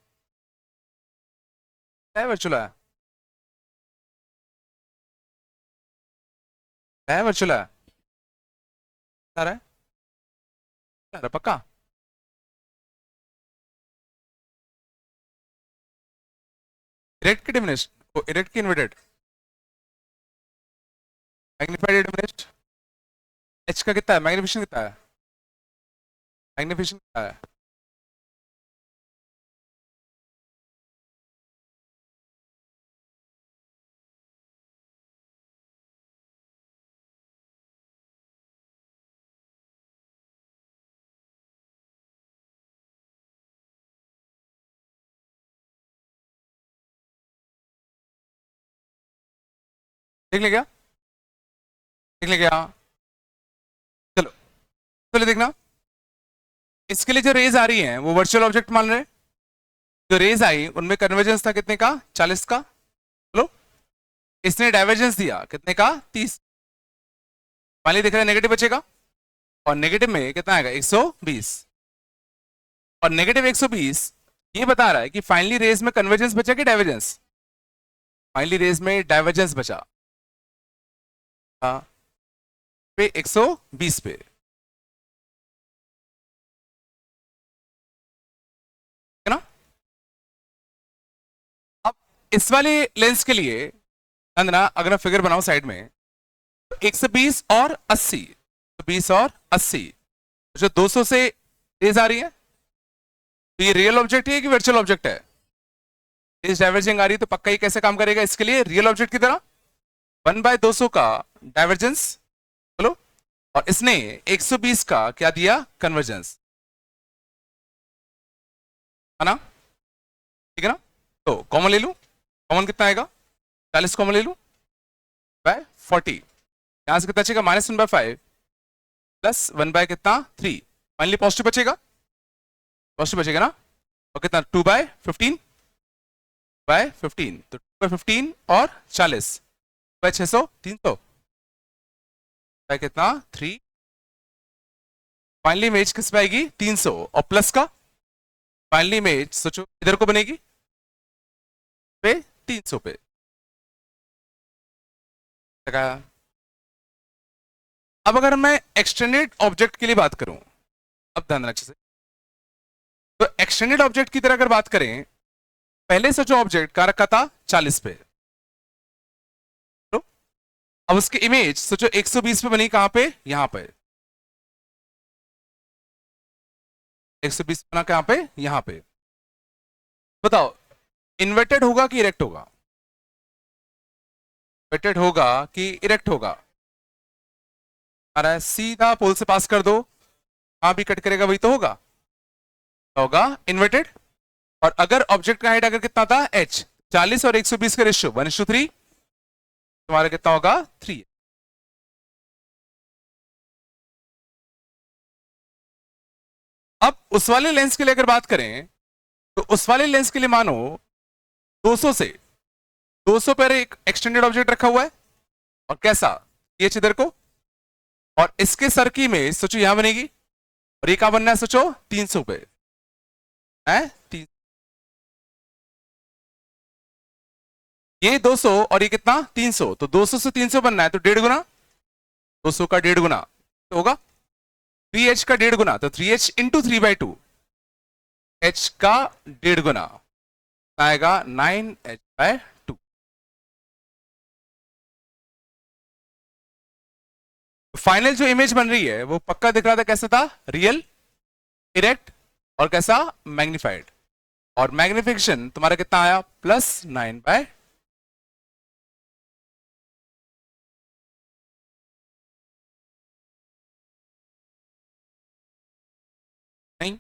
वर्चुअल है वर्चुअल है आ रहा है आ रहा है, पक्का इरेक्ट की डिमिनिश इरेक्ट की इन्वर्टेड मैग्नीफाइड डिमिनिश एच का कितना है मैग्निफिकेशन कितना है मैग्निफिकेशन कितना है देख ले क्या देख ले क्या चलो चलो देखना इसके लिए जो रेज आ रही हैं वो वर्चुअल ऑब्जेक्ट मान रहे हैं जो रेज आई उनमें कन्वर्जेंस था कितने का 40 का चलो इसने डाइवर्जेंस दिया कितने का 30 फाइनली देख रहे हैं नेगेटिव बचेगा और नेगेटिव में कितना आएगा 120 और नेगेटिव 120 ये बता रहा है कि फाइनली रेज में कन्वर्जेंस बचा कि डाइवर्जेंस फाइनली रेज में डाइवर्जेंस बचा हाँ पे 120 पे है ना अब इस वाले लेंस के लिए अंदना अगर मैं फिगर बनाऊं साइड में तो 120 और 80 20 और 80 जो 200 से रेज आ रही है तो ये रियल ऑब्जेक्ट है कि वर्चुअल ऑब्जेक्ट है रेज डाइवर्जिंग आ रही है तो पक्का ही कैसे काम करेगा इसके लिए रियल ऑब्जेक्ट की तरह 1/200 का डाइवर्जेंस चलो और इसने 120 का क्या दिया कन्वर्जेंस है ना ठीक है ना तो कॉमन ले लूं कॉमन कितना आएगा 40 कॉमन ले लूं बाय 40 यहां से कितना बचेगा -1/5 प्लस 1/कितना 3 फाइनली पॉजिटिव बचेगा ना और कितना 2/15 तो 2/15 और 40 बाय 600 300 बाय कितना 3 फाइनली इमेज किस पे आएगी 300 और प्लस का फाइनली इमेज सोचो इधर को बनेगी पे 300 पे लगा। अब अगर मैं एक्सटेंडेड ऑब्जेक्ट के लिए बात करूं अब ध्यान अच्छे से तो एक्सटेंडेड ऑब्जेक्ट की तरह अगर बात करें पहले से जो ऑब्जेक्ट का रखा था 40 पे तो अब उसकी इमेज सोचो 120 पे बनी कहां पे यहां पे 120 बना कहां पे यहां पे बताओ इन्वर्टेड होगा कि इरेक्ट होगा इन्वर्टेड होगा कि इरेक्ट होगा अरे सीधा पोल से पास कर दो वहां भी कट करेगा वही तो होगा इन्वर्टेड और अगर ऑब्जेक्ट का हाइट अगर कितना था h 40 और 120 का रेशियो 1:3 तुम्हारा कितना होगा 3 अब उस वाले लेंस के लिए अगर बात करें तो उस वाले लेंस के लिए मानो 200 से 200 पर एक एक्सटेंडेड ऑब्जेक्ट रखा हुआ है और कैसा ये इधर को और इसके सर की इमेज सोचो यहां बनेगी और ये कहां बनना है सोचो 300 पे है ये 200 और ये कितना 300 तो 200 से 300 बनना है तो 1.5 गुना 200 का 1.5 गुना तो होगा 3h का 1.5 गुना तो 3h इंटू 3/2 h का 1.5 गुना आएगा 9h/2 फाइनल जो इमेज बन रही है वो पक्का दिख रहा था कैसा था रियल इरेक्ट और कैसा मैग्निफाइड और मैग्निफिकेशन तुम्हारा कितना आया +9/2 नहीं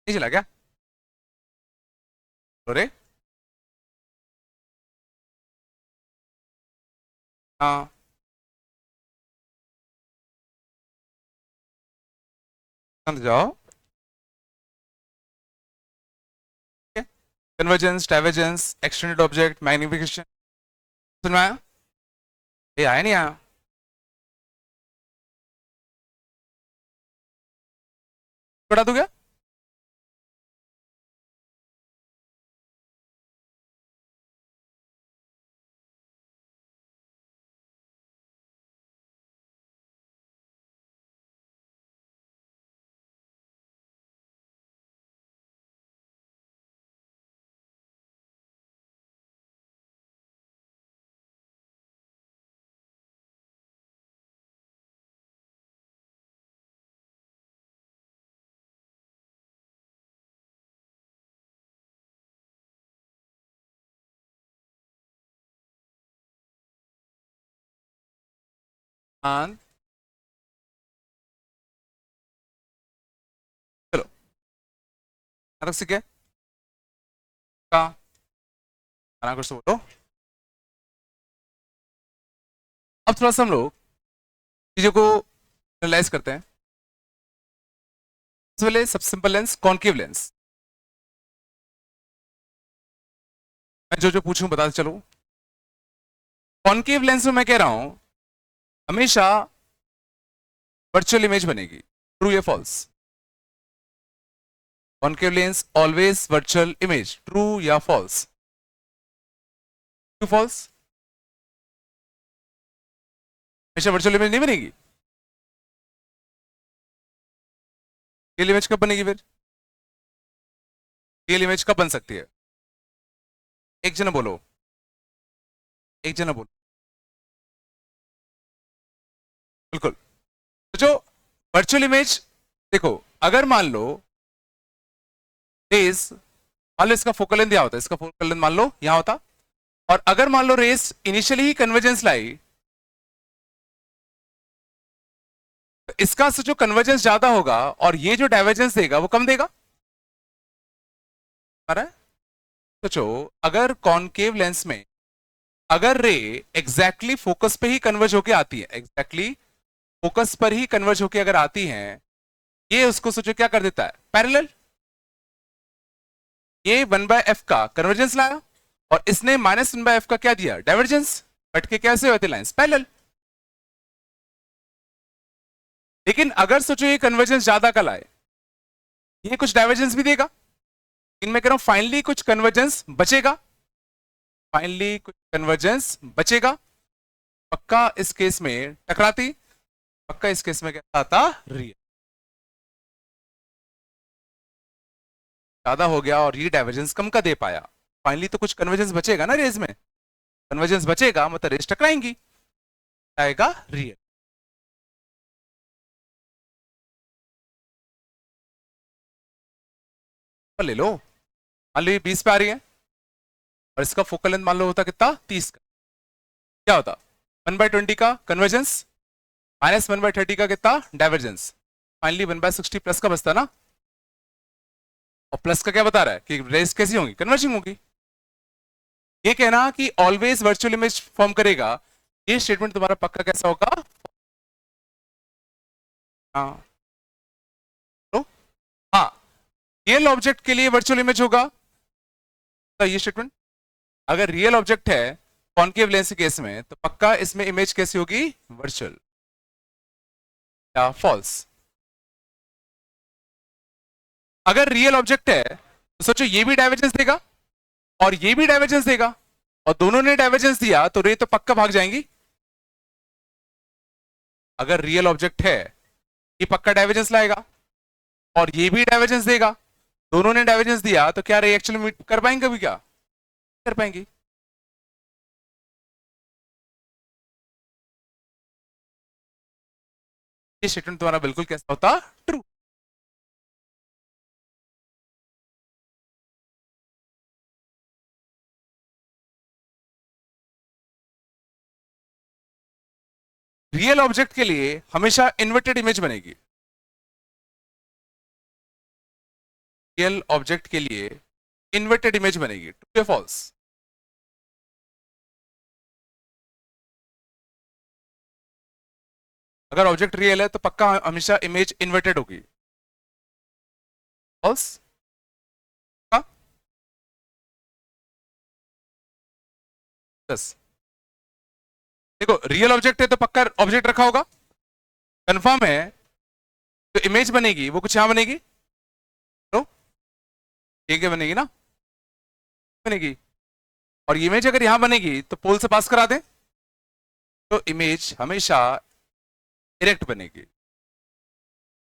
नहीं चला क्या अरे हाँ अंदर जाओ convergence divergence extended object magnification समझ में आया ये आया नहीं आया बता दूं क्या? हाँ, चलो नाटक सीखे का आराम से बोलो। अब थोड़ा सा हम लोग चीजों को एनालाइज करते हैं। सबसे पहले सब सिंपल लेंस, कॉन्केव लेंस। मैं जो जो पूछूं बताते चलो। कॉन्केव लेंस में मैं कह रहा हूं हमेशा वर्चुअल इमेज बनेगी, ट्रू या false? Concave lens always virtual image, true या फॉल्स? True false? हमेशा वर्चुअल इमेज नहीं बनेगी। रियल इमेज कब बनेगी फिर? रियल इमेज कब बन सकती है? एक जना बोलो, एक जना बोलो। बिल्कुल। तो जो वर्चुअल इमेज, देखो अगर मान लो रेस, मान लो इसका फोकल लेंथ यहां होता है, इसका फोकल लेंथ मान लो यहां होता, और अगर मान लो रेस इनिशियली ही कन्वर्जेंस लाई, तो इसका से जो कन्वर्जेंस ज्यादा होगा और ये जो डाइवर्जेंस देगा वो कम देगा। आ रहा है? सोचो अगर कॉनकेव लेंस में अगर रे एग्जैक्टली फोकस पे ही कन्वर्ज होके आती है, एग्जैक्टली फोकस पर ही कन्वर्ज होके अगर आती है, ये उसको सोचो क्या कर देता है, पैरेलल। ये 1/f का कन्वर्जेंस लाया और इसने -1/f का क्या दिया, डाइवर्जेंस। बट के कैसे होते लाइंस, पैरेलल। लेकिन अगर सोचो ये कन्वर्जेंस ज्यादा का लाए, ये कुछ डाइवर्जेंस भी देगा, इनमें कह रहा हूं फाइनली कुछ कन्वर्जेंस बचेगा, फाइनली कुछ कन्वर्जेंस बचेगा। पक्का इस केस में टकराती, पक्का इस केस में क्या आता, रियल ज्यादा हो गया और ये डाइवर्जेंस कम का दे पाया। फाइनली तो कुछ कन्वर्जेंस बचेगा ना रेज में, कन्वर्जेंस बचेगा मतलब रेज टकराएंगी, आएगा रियल। ले लो, मान लो ये 20 पे आ रही है और इसका फोकल लेंथ मान लो होता कितना, 30 का, क्या होता 1/20 का कन्वर्जेंस, -1/30 का कितना डाइवर्जेंस, फाइनली 1/60 प्लस का बचता ना। और प्लस का क्या बता रहा है कि रेस कैसी होंगी, कन्वर्जिंग होगी। ये कहना कि ऑलवेज वर्चुअल इमेज फॉर्म करेगा, ये स्टेटमेंट तुम्हारा पक्का कैसा होगा, हाँ तो हाँ, रियल ऑब्जेक्ट के लिए वर्चुअल इमेज होगा। तो ये स्टेटमेंट अगर रियल ऑब्जेक्ट है कॉन्केव लेंस केस में, तो पक्का इसमें इमेज कैसी होगी, वर्चुअल या फॉल्स। अगर रियल ऑब्जेक्ट है तो सोचो ये भी डाइवर्जेंस देगा और ये भी डाइवर्जेंस देगा, और दोनों ने डाइवर्जेंस दिया तो रे तो पक्का भाग जाएंगी। अगर रियल ऑब्जेक्ट है ये पक्का डाइवर्जेंस लाएगा और ये भी डाइवर्जेंस देगा, दोनों ने डाइवर्जेंस दिया तो क्या रे एक्चुअली मीट कर पाएंगे, अभी क्या कर पाएंगे। ये स्टेटमेंट तुम्हारा बिल्कुल कैसा होता, ट्रू। रियल ऑब्जेक्ट के लिए हमेशा इन्वर्टेड इमेज बनेगी, रियल ऑब्जेक्ट के लिए इन्वर्टेड इमेज बनेगी, ट्रू या फॉल्स? अगर ऑब्जेक्ट रियल है तो पक्का हमेशा इमेज इन्वर्टेड होगी, फॉल्स? बस देखो रियल ऑब्जेक्ट है तो पक्का ऑब्जेक्ट रखा होगा, कंफर्म है, तो इमेज बनेगी वो कुछ यहां बनेगी, ये क्या बनेगी ना, बनेगी। और ये इमेज अगर यहां बनेगी तो पोल से पास करा दें तो इमेज हमेशा इरेक्ट बनेगी।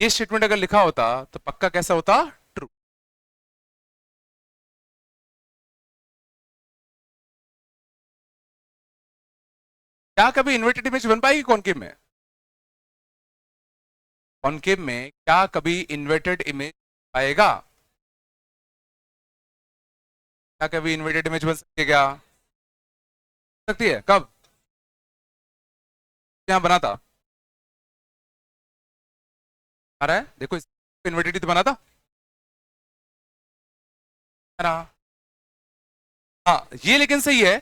ये स्टेटमेंट अगर लिखा होता तो पक्का कैसा होता, ट्रू। क्या कभी इन्वर्टेड इमेज बन पाएगी कॉनकेव में? कॉनकेव में क्या कभी इन्वर्टेड इमेज आएगा? क्या कभी इन्वर्टेड इमेज बन सकती है क्या? सकती है, कब? यहां बना था, आ रहा है देखो, इन्वर्टेड तो बना था है ना। हाँ ये लेकिन सही है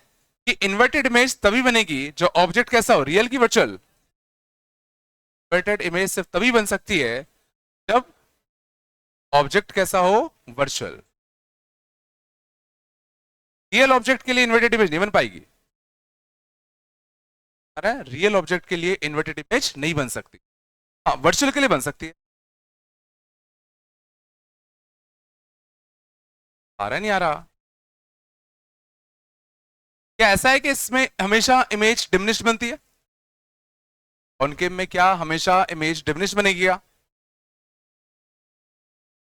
कि इन्वर्टेड इमेज तभी बनेगी जो ऑब्जेक्ट कैसा हो, रियल की वर्चुअल। इन्वर्टेड इमेज सिर्फ तभी बन सकती है जब ऑब्जेक्ट कैसा हो, वर्चुअल। रियल ऑब्जेक्ट के लिए इन्वर्टेड इमेज नहीं बन पाएगी। अरे रियल ऑब्जेक्ट के लिए इन्वर्टेड इमेज नहीं बन सकती, हाँ वर्चुअल के लिए बन सकती है। आ रहा नहीं आ रहा? क्या ऐसा है कि इसमें हमेशा इमेज डिमिनिश्ड बनती है? कॉनकेव में क्या हमेशा इमेज डिमिनिश्ड बनेगी क्या?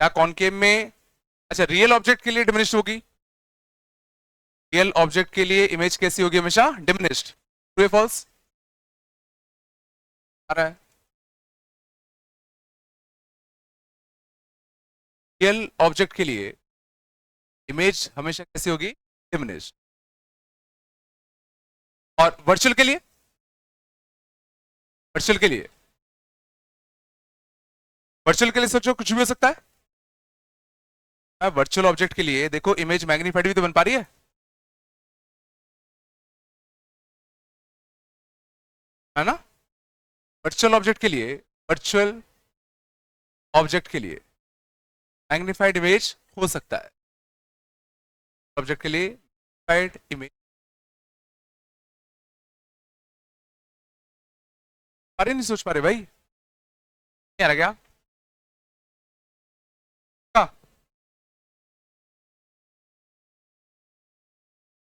क्या कॉनकेव में, अच्छा रियल ऑब्जेक्ट के लिए डिमिनिश्ड होगी? रियल ऑब्जेक्ट के लिए इमेज कैसी होगी, हमेशा डिमिनिश्ड। ट्रू या फॉल्स? आ रहा है? रियल ऑब्जेक्ट के लिए इमेज हमेशा कैसी होगी, डिमिनिश्ड। और वर्चुअल के लिए, वर्चुअल के लिए, वर्चुअल के लिए सोचो कुछ भी हो सकता है। वर्चुअल ऑब्जेक्ट के लिए देखो इमेज मैग्नीफाइड भी तो बन पा रही है ना। वर्चुअल ऑब्जेक्ट के लिए, वर्चुअल ऑब्जेक्ट के लिए मैग्नीफाइड इमेज हो सकता है। ऑब्जेक्ट के लिए मैग्नीफाइड इमेज, अरे नहीं सोच पा रहे भाई, नहीं आ रहा क्या?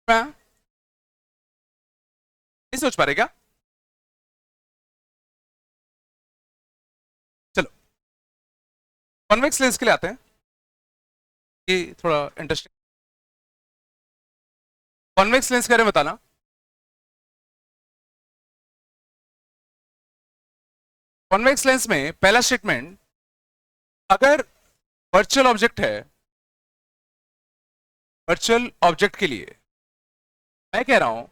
क्या? नहीं सोच पा रहे क्या? चलो कॉन्वेक्स लेंस के लिए आते हैं, ये थोड़ा इंटरेस्टिंग। कॉन्वेक्स लेंस के बारे में बताना। कॉन्वेक्स लेंस में पहला स्टेटमेंट, अगर वर्चुअल ऑब्जेक्ट है, वर्चुअल ऑब्जेक्ट के लिए मैं कह रहा हूं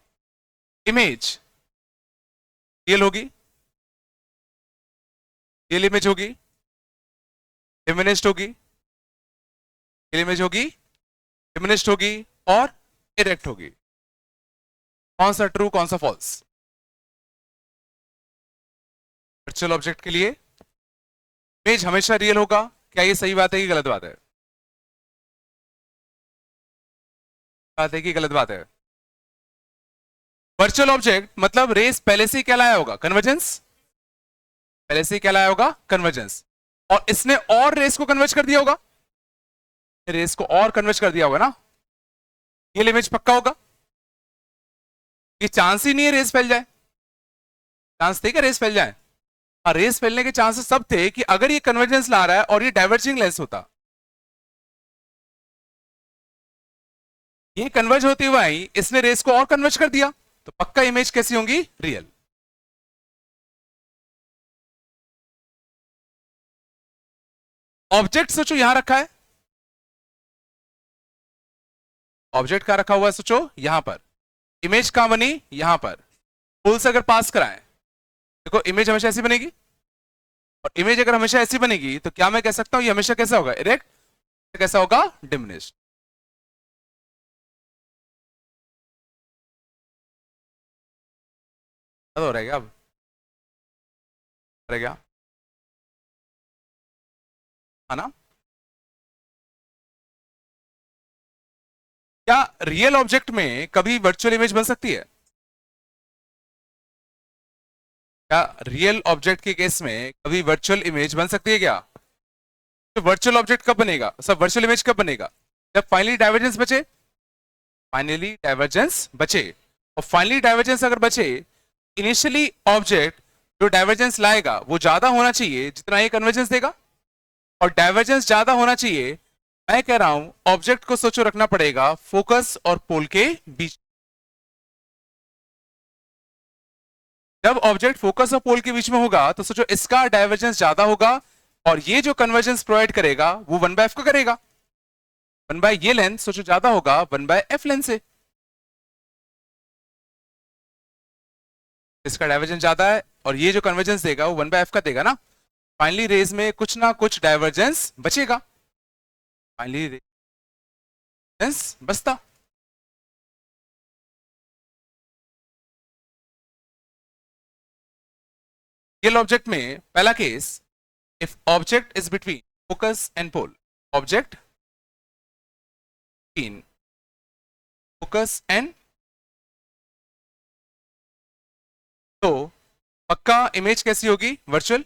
इमेज रियल होगी, रियल इमेज होगी, डिमिनिश्ड होगी, रियल इमेज होगी, डिमिनिश्ड होगी और इरेक्ट होगी। कौन सा ट्रू कौन सा फॉल्स? वर्चुअल ऑब्जेक्ट के लिए इमेज हमेशा रियल होगा, क्या ये सही बात है कि गलत बात है? बात है कि गलत बात है? वर्चुअल ऑब्जेक्ट मतलब रेस पहले से ही क्या लाया होगा, कन्वर्जेंस, पहले से ही क्या लाया होगा, कन्वर्जेंस। और इसने और रेस को कन्वर्ज कर दिया होगा, रेस को और कन्वर्ज कर दिया होगा ना, ये इमेज पक्का होगा। ये चांस ही नहीं है रेस फैल जाए, चांस थे क्या रेस फैल जाए? और रेस फैलने के चांसेस सब थे कि अगर ये कन्वर्जेंस ला रहा है और ये डाइवर्जिंग लेंस होता, ये कन्वर्ज होती हुआ ही इसने रेस को और कन्वर्ज कर दिया, तो पक्का इमेज कैसी होंगी, रियल। ऑब्जेक्ट सोचो यहां रखा है, ऑब्जेक्ट कहां रखा हुआ है सोचो, यहां पर। इमेज कहां बनी, यहां पर। पुल से अगर पास कराएं, देखो इमेज हमेशा ऐसी बनेगी, और इमेज अगर हमेशा ऐसी बनेगी तो क्या मैं कह सकता हूं ये हमेशा कैसा होगा, इरेक्ट, कैसा होगा, डिमिनिश्ड। हो रहेगा अब, रहेगा है ना। क्या रियल ऑब्जेक्ट में कभी वर्चुअल इमेज बन सकती है? क्या रियल ऑब्जेक्ट के केस में कभी वर्चुअल इमेज बन सकती है क्या? तो वर्चुअल ऑब्जेक्ट कब बनेगा, सब वर्चुअल इमेज कब बनेगा, जब फाइनली डाइवर्जेंस बचे, फाइनली डाइवर्जेंस बचे, और फाइनली डाइवर्जेंस अगर बचे, इनिशियली ऑब्जेक्ट जो डाइवर्जेंस लाएगा वो ज्यादा होना चाहिए जितना ये कन्वर्जेंस देगा, और डाइवर्जेंस ज्यादा होना चाहिए। मैं कह रहा हूं ऑब्जेक्ट को सोचो रखना पड़ेगा फोकस और पोल के बीच। जब ऑब्जेक्ट फोकस और पोल के बीच में होगा तो सोचो इसका डाइवर्जेंस ज्यादा होगा, और ये जो कन्वर्जेंस प्रोवाइड करेगा वो 1/f को करेगा। 1/, ये लेंथ सोचो ज्यादा होगा 1/f लेंथ से, इसका डाइवर्जेंस ज्यादा है और ये जो कन्वर्जेंस देगा वो 1/f का देगा ना। फाइनली रेज में कुछ ना कुछ डाइवर्जेंस बचेगा, फाइनली रेज बचता। रियल ऑब्जेक्ट में पहला case, if object is between focus and pole, object between focus and, तो पक्का इमेज कैसी होगी, वर्चुअल।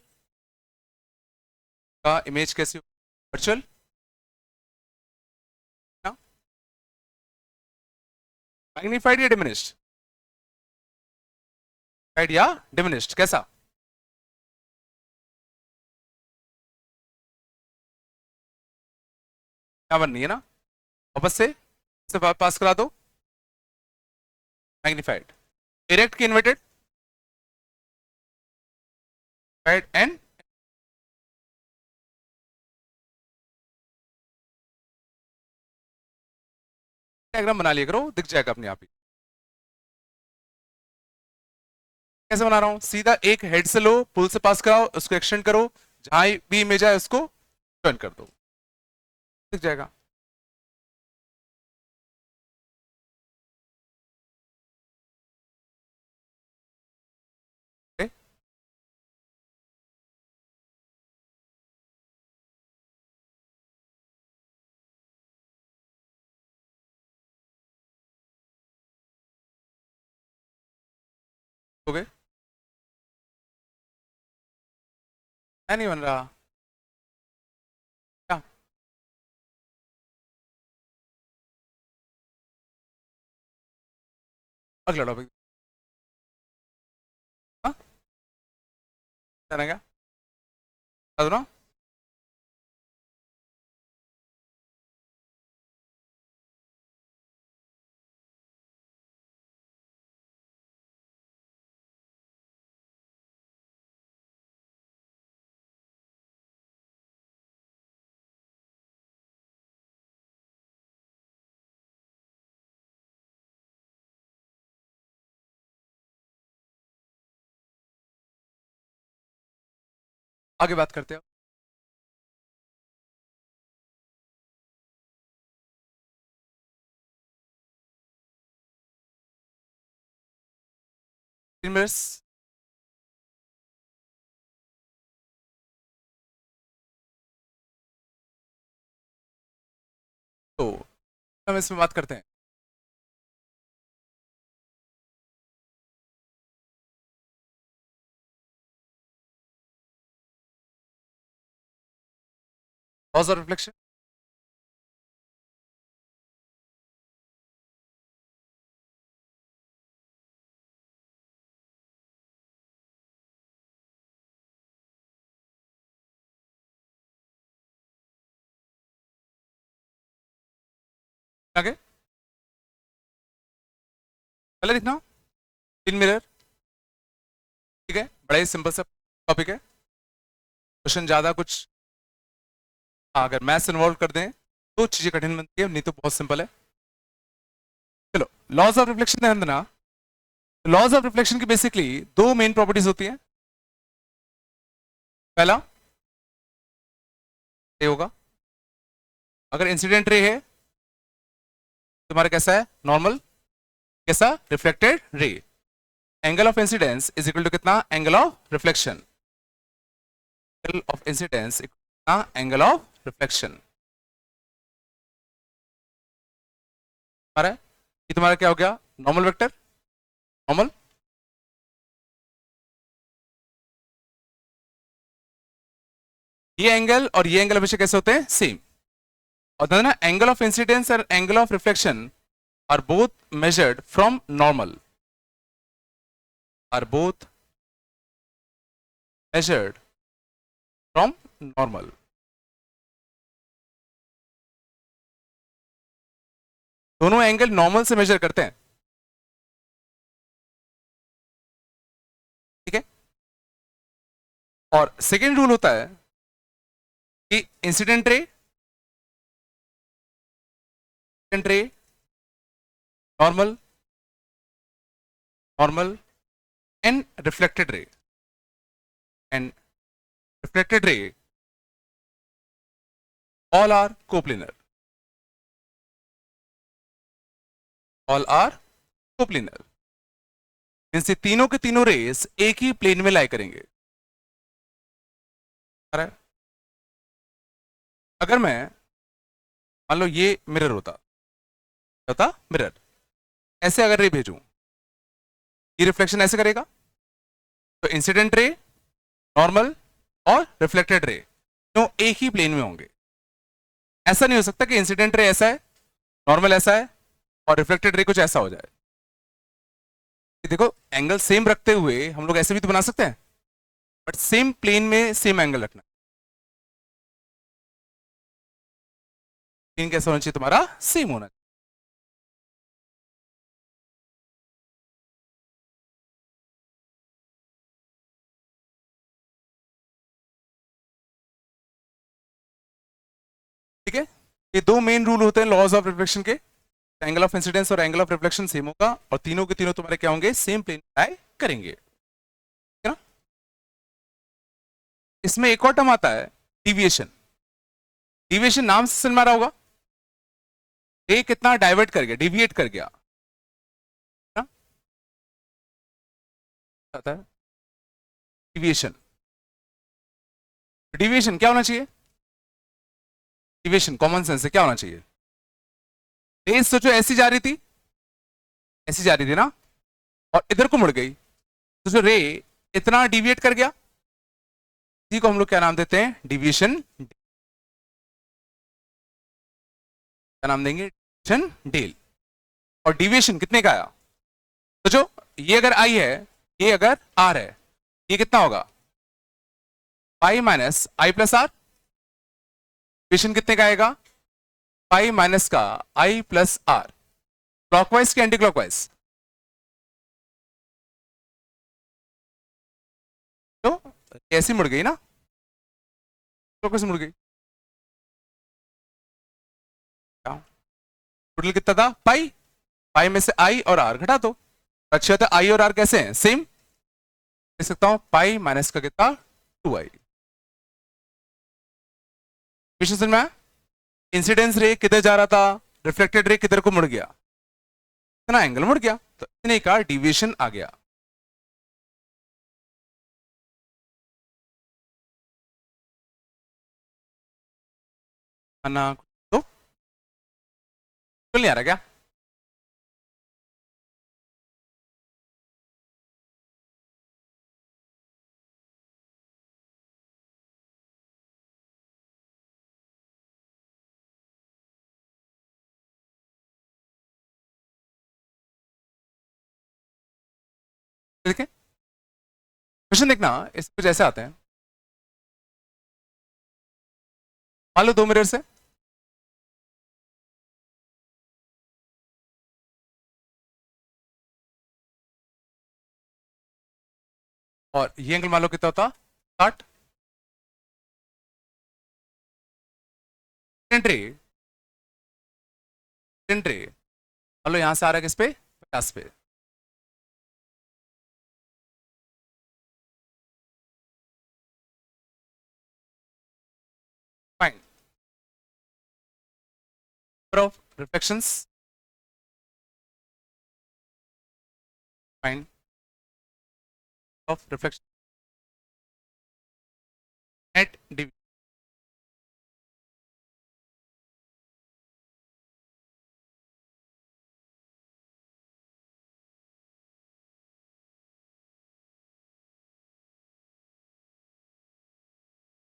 का इमेज कैसी होगी, वर्चुअल। मैग्नीफाइड या डिमिनिश्ड, या डिमिनिश्ड, कैसा। क्या बननी है ना, वापस से पास करा दो। मैग्नीफाइड, डायरेक्ट की इन्वर्टेड, एंड डायग्राम बना लिया करो, दिख जाएगा अपने आप ही। कैसे बना रहा हूं, सीधा एक हेड से लो, पुल से पास कराओ, उसको एक्सटेंड करो, जहां भी इमेज आए उसको ज्वाइन कर दो, दिख जाएगा। ओके? हो गए, नहीं बन रहा क्या, अगला टॉपिक। हाँ, क्या, बता दो ना। आगे बात करते हैं। 3 मिनट्स। तो हम इसमें बात करते हैं। लॉज ऑफ रिफ्लेक्शन, आगे पहले दिखना, 3 मिनट, ठीक है, बड़ा ही सिंपल सा टॉपिक है, क्वेश्चन ज्यादा कुछ, अगर मैथ्स इन्वॉल्व कर दें तो चीजें कठिन बनती है, नहीं तो बहुत सिंपल है। चलो, लॉज ऑफ रिफ्लेक्शन ध्यान देना। लॉज ऑफ रिफ्लेक्शन की बेसिकली दो मेन प्रॉपर्टीज होती हैं। पहला ये होगा, अगर इंसिडेंट रे है तुम्हारा कैसा है, नॉर्मल, कैसा, reflected ray, angle of incidence is equal to कितना, angle of reflection, angle of incidence equal angle of reflection. तुम्हारा ये तुम्हारा क्या हो गया, नॉर्मल वेक्टर, नॉर्मल। ये एंगल और ये एंगल हमेशा कैसे होते हैं, सेम। और ना एंगल ऑफ इंसिडेंस और angle of reflection are both measured from normal, are both measured from normal. दोनों एंगल नॉर्मल से मेजर करते हैं, ठीक है। और सेकेंड रूल होता है कि incident ray normal, normal and reflected ray, and reflected ray all are coplanar, all are coplanar means ये तीनों के तीनों रेस एक ही प्लेन में लाई करेंगे। अगर मैं मान लो ये मिरर होता मिरर, ऐसे अगर रे भेजूं, ये रिफ्लेक्शन ऐसे करेगा, तो इंसिडेंट रे, नॉर्मल और रिफ्लेक्टेड रे दोनों एक ही प्लेन में होंगे। ऐसा नहीं हो सकता कि इंसिडेंट रे ऐसा है, नॉर्मल ऐसा है और रिफ्लेक्टेड रे कुछ ऐसा हो जाए। देखो एंगल सेम रखते हुए हम लोग ऐसे भी तो बना सकते हैं, बट सेम प्लेन में सेम एंगल रखना। प्लेन कैसा होना चाहिए तुम्हारा? सेम होना चाहिए। ठीक है, ये दो मेन रूल होते हैं लॉज ऑफ रिफ्लेक्शन के, एंगल ऑफ इंसिडेंस और एंगल ऑफ रिफ्लेक्शन सेम होगा और तीनों के तीनों तुम्हारे क्या होंगे? सेम प्लेन लाई करेंगे, है ना। इसमें एक और टर्म आता है डिविएशन। डिविएशन नाम से समझ में आ रहा होगा, ये कितना डाइवर्ट कर गया, डिविएट कर गया, है ना? आता है डिविएशन। डिविएशन क्या होना चाहिए? डिविएशन कॉमन सेंस से क्या होना चाहिए? रेस सोचो ऐसी जा रही थी, ऐसी जा रही थी ना, और इधर को मुड़ गई, तो जो रे इतना डिविएट कर गया, इसी को हम लोग क्या नाम देते हैं? डिविएशन। क्या नाम देंगे? Deviation del. और डिविएशन कितने का आया? तो जो ये अगर आई है, ये अगर आर है, ये कितना होगा? Pi minus i plus r. Deviation कितने का आएगा? पाई माइनस का आई प्लस आर। क्लॉकवाइज के एंटी क्लॉकवाइज? तो ऐसी मुड़ गई ना, क्लॉकवाइज मुड़ गई। टोटल कितना था? पाई, पाई में से आई और आर घटा दो। अच्छा था आई और आर कैसे हैं? सेम। देख सकता हूं पाई माइनस का कितना? 2i। समझ में? इंसिडेंस रे किधर जा रहा था, रिफ्लेक्टेड रे किधर को मुड़ गया, इतना एंगल मुड़ गया, तो इतने का डिविएशन आ गया। ना तो नहीं आ रहा क्या? देखें क्वेश्चन देखना, इस कुछ ऐसे आते हैं। मान लो दो मिरर से, और ये एंगल मान लो कितना होता? 60। रे मान लो यहां से आ रहा है किस पे? 50 पे। Fine. Number of reflections, fine of reflection, net deviation.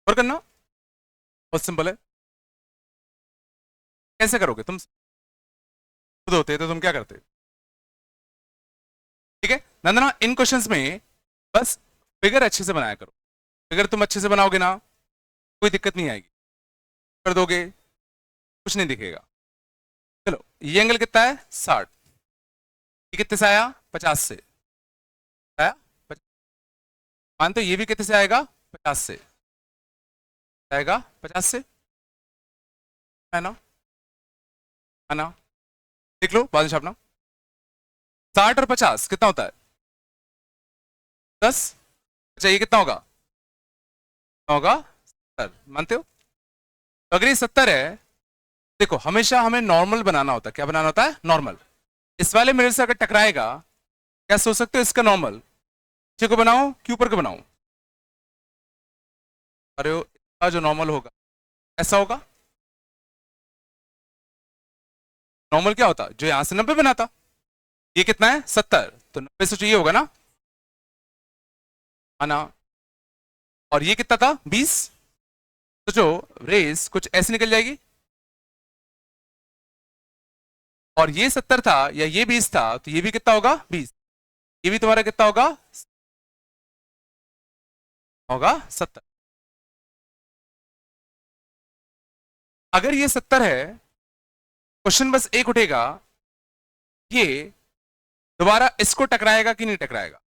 और करना बहुत सिंपल है। कैसे करोगे तुम? खुद होते तो तुम क्या करते? ठीक है नंदना, इन क्वेश्चंस में बस फिगर अच्छे से बनाया करो। फिगर तुम अच्छे से बनाओगे ना, कोई दिक्कत नहीं आएगी। कर दोगे, कुछ नहीं दिखेगा। चलो, ये एंगल कितना है? 60। ये कितने से आया? 50 से आया। मानते हो ये भी कितने से आएगा? 50 से आएगा। 50 से है ना? है ना? देख लो, बाद में छापना। 60 और 50 कितना होता है? 10। अच्छा, ये कितना होगा? होगा 70। मानते हो? तो अगर ये 70 है, देखो हमेशा हमें नॉर्मल बनाना होता है। क्या बनाना होता है? नॉर्मल। इस वाले मिरर से अगर टकराएगा, क्या सोच सकते हो इसका नॉर्मल नीचे को बनाओ कि ऊपर को बनाओ? अरे इसका जो नॉर्मल होगा ऐसा होगा। नॉर्मल क्या होता? जो यहां से 90 बनाता। ये कितना है? 70। तो 90 से चाहिए होगा ना, आना। और ये कितना था? 20। तो जो रेस कुछ ऐसे निकल जाएगी। और ये 70 था या ये 20 था, तो ये भी कितना होगा? 20। ये भी तुम्हारा कितना होगा? होगा 70। अगर ये 70 है, क्वेश्चन बस एक उठेगा, ये दोबारा इसको टकराएगा कि नहीं टकराएगा?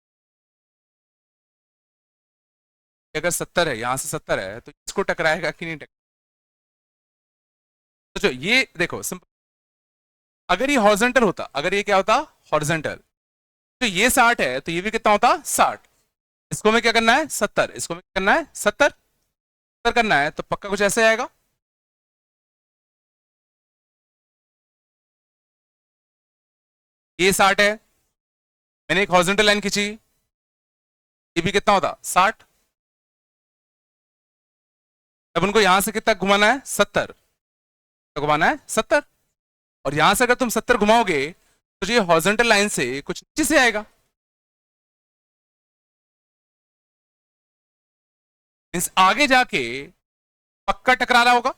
अगर 70 है, यहां से 70 है, तो इसको टकराएगा कि नहीं टकराएगा? तो जो ये देखो सिंपल, अगर ये हॉरिजॉन्टल होता, अगर ये क्या होता? हॉरिजॉन्टल, तो ये 60 है, तो ये भी कितना होता? 60। इसको में क्या करना है? 70। इसको में क्या करना है? 70। 70 करना है, तो पक्का कुछ ऐसे आएगा। ये 60 है, मैंने एक हॉरिजॉन्टल लाइन खींची, ये भी कितना होता? 60। अब उनको यहां से कितना घुमाना है? 70। तो घुमाना है 70। और यहां से अगर तुम 70 घुमाओगे, तो ये हॉरिजॉन्टल लाइन से कुछ नीचे से आएगा। मीन्स आगे जाके पक्का टकरा रहा होगा।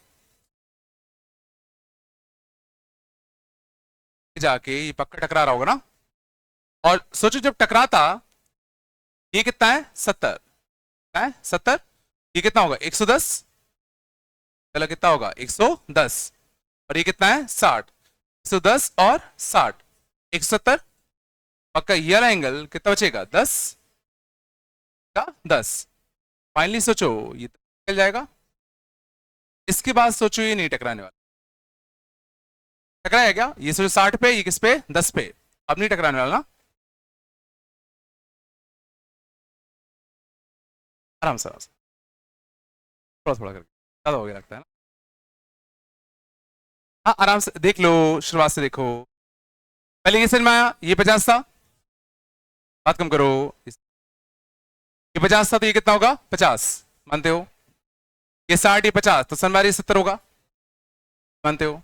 जाके ये पक्का टकरा रहा होगा ना। और सोचो जब टकराता, ये कितना है? 70 है। 70। ये कितना होगा? 110। चलो कितना होगा? 110। और ये कितना है? 60। 110 और 60, 170। पक्का ये वाला एंगल कितना बचेगा? 10 का 10। फाइनली सोचो, ये तो निकल जाएगा। इसके बाद सोचो ये नहीं टकराने वाला। टकराया क्या? ये सोचो 60 पे, ये किस पे? 10 पे। अब नहीं टकराने वाला ना। आराम से आराम से, थोड़ा थोड़ा करके, ज्यादा हो गया लगता है ना। हाँ आराम से देख लो, शुरुआत से देखो। पहले ये समझ में आया, ये 50 था। बात कम करो। ये 50 था, तो ये कितना होगा? 50। मानते हो? ये 60, ये 50, तो सनबारी 70 होगा। मानते हो?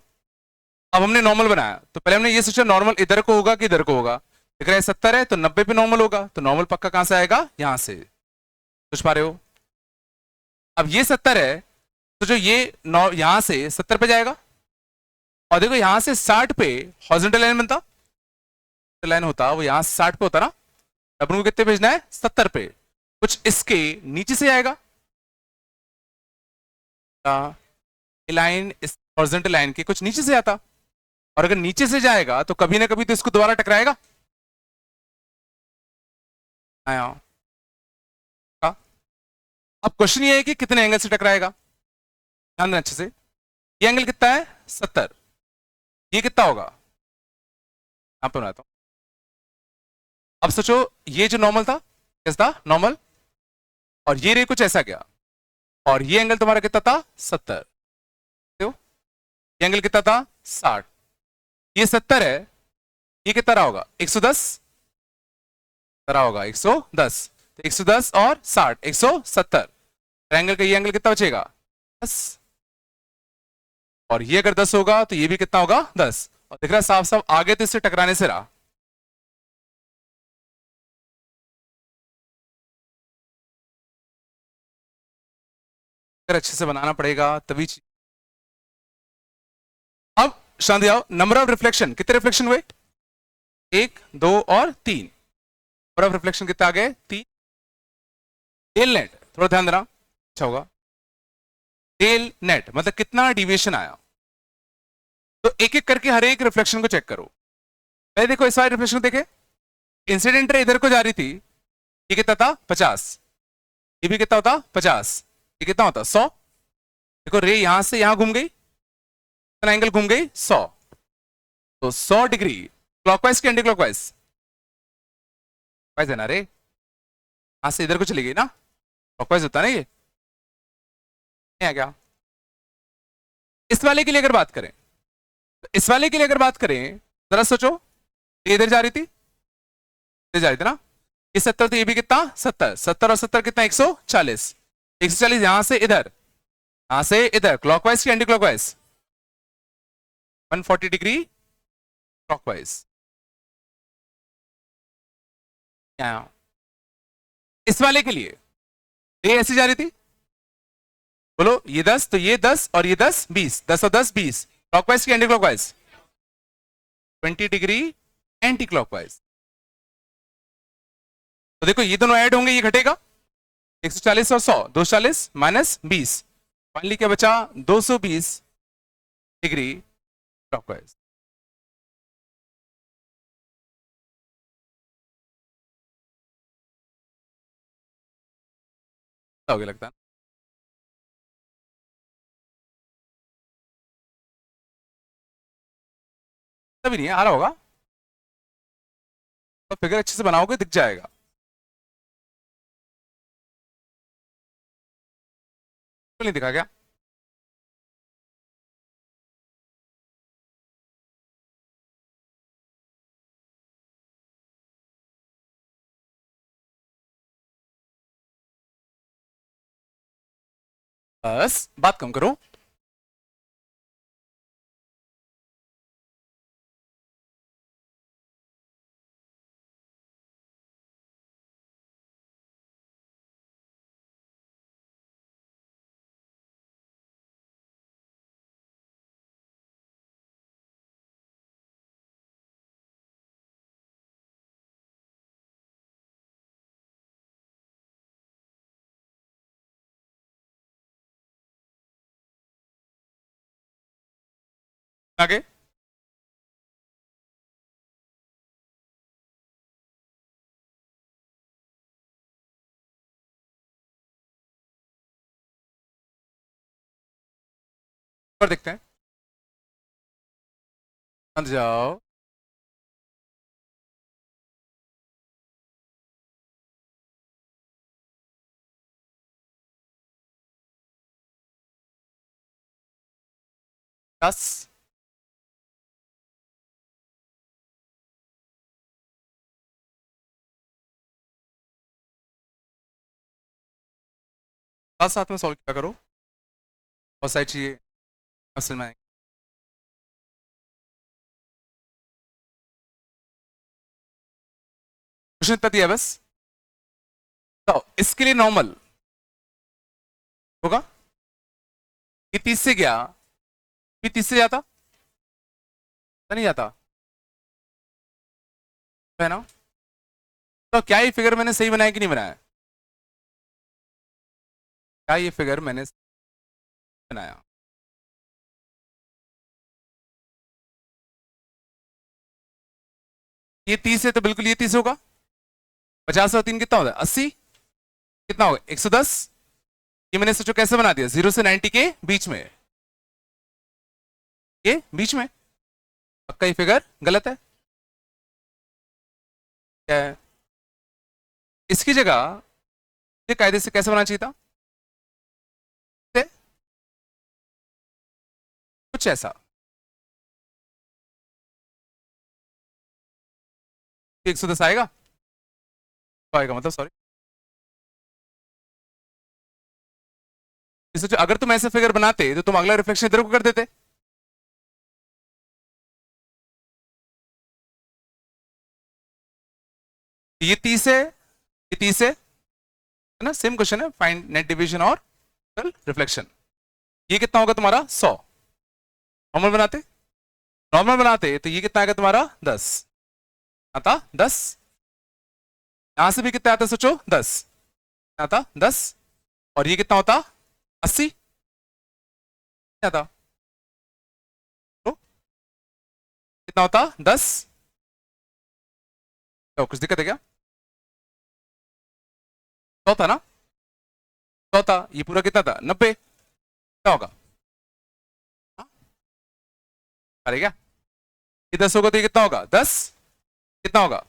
अब हमने नॉर्मल बनाया, तो पहले हमने ये सोचा नॉर्मल इधर को होगा कि इधर को होगा। दिख रहा है 70 है, तो 90 पे नॉर्मल होगा। तो नॉर्मल पक्का कहां से आएगा? यहां से। सोच पा रहे हो? अब ये 70 है, तो जो ये यहां से 70 पे जाएगा। और देखो यहां से 60 पे हॉरिजॉन्टल लाइन बनता, लाइन होता वो यहां से 60 पे होता ना। अपन को कितने भेजना है? 70 पे। कुछ इसके नीचे से आएगा लाइन, इस हॉरिजॉन्टल लाइन के कुछ नीचे से आता। और अगर नीचे से जाएगा, तो कभी ना कभी तो इसको दोबारा टकराएगा। आया। अब क्वेश्चन ये है कि कितने एंगल से टकराएगा। ध्यान देना अच्छे से। ये एंगल कितना है? 70। ये कितना होगा? यहां पर बनाता हूं। अब सोचो, ये जो नॉर्मल था, कैसा था? नॉर्मल। और ये रे कुछ ऐसा गया, और ये एंगल तुम्हारा कितना था? 70। ये एंगल कितना था? 60। ये 70 है, ये कितना रहा होगा? 110 रहा होगा। 110, तो 110 और 60, 170। ट्रायंगल का ये एंगल कितना बचेगा? 10। और ये अगर 10 होगा, तो ये भी कितना होगा? 10। और दिख रहा है साफ साफ आगे तो इससे टकराने से रहा। अगर अच्छे से बनाना पड़ेगा तभी अब शांति आओ, नंबर ऑफ रिफ्लेक्शन, कितने रिफ्लेक्शन हुए? 1 2 और 3। नंबर ऑफ रिफ्लेक्शन कितना आ गए? 3। टेल नेट थोड़ा ध्यान देना, अच्छा होगा। टेल नेट मतलब कितना डिविएशन आया। तो एक एक करके हर एक रिफ्लेक्शन को चेक करो। पहले देखो इस वाले रिफ्लेक्शन को देखे, इंसिडेंट रे इधर को जा रही थी, ये कितना था? 50। ये भी कितना होता? 50। ये कितना होता? 100। देखो रे यहां से यहां घूम गई, कितना एंगल घूम गई? 100। तो 100 डिग्री क्लॉकवाइज की एंटी क्लॉकवाइज? वाइज है ना रे, यहां से इधर को चली गई ना, क्लॉकवाइज होता है ना ये, नहीं है क्या? इस वाले के लिए अगर बात करें, तो इस वाले के लिए अगर बात करें, जरा सोचो, ये इधर जा रही थी, इधर जा रही थी ना, ये 70 तो ये भी कितना? 70। 70 और 70 कितना? 140। 140 यहां से इधर, यहां से इधर, क्लॉकवाइज की एंटी क्लॉकवाइज? 140 degree clockwise. इस वाले के लिए ये ऐसी जा रही थी, बोलो ये 10 तो ये 10 और ये 10 20, 10 और 10 20, क्लॉकवाइज की anti clockwise? 20 degree anti clockwise. तो देखो ये दोनों ऐड होंगे, ये घटेगा, 140 और 100, 240 माइनस 20, फाइनली क्या बचा? 220 डिग्री क्लॉकवाइज। हो गया लगता है, तभी नहीं है, आ रहा होगा तो फिगर अच्छे से बनाओगे दिख जाएगा। तो नहीं दिखा क्या? बस बात कम करो। आगे पर देखते हैं, अंदर जाओ। दस, साथ साथ में सॉल्व किया करो, बहुत सारी चीजें असल में। क्वेश्चन इतना दिया बस, तो इसके लिए नॉर्मल होगा, ये 30 से गया, ये 30 से जाता नहीं जाता है ना? तो क्या ये फिगर मैंने सही बनाया कि नहीं बनाया? क्या ये फिगर मैंने बनाया? ये 30 है तो बिल्कुल ये 30 होगा। 50 और 3 कितना होता है? 80। कितना होगा? 110। ये मैंने सोचो कैसे बना दिया, 0 से 90 के बीच में, ये बीच में। पक्का ये फिगर गलत है क्या है? इसकी जगह ये कायदे से कैसे बनाना चाहिए था? कुछ ऐसा, 110 आएगा, तो आएगा मतलब, सॉरी, सोचो अगर तुम ऐसे फिगर बनाते तो तुम अगला रिफ्लेक्शन इधर को कर देते। ये 30 है, ये 30 है ना, सेम क्वेश्चन है, फाइंड नेट डिवीजन और रिफ्लेक्शन। ये कितना होगा तुम्हारा? 100। नॉर्मल बनाते, नॉर्मल बनाते तो ये कितना आएगा तुम्हारा 10 आता 10, यहां से भी कितना आता सोचो 10 आता 10, और ये कितना होता 80 आता, तो कितना होता 10। तो कुछ दिक्कत है क्या? चौथा ना, चौथा, ये पूरा कितना था 90, क्या होगा? हाँ? अरे क्या, ये 10 होगा तो ये कितना होगा 10, कितना होगा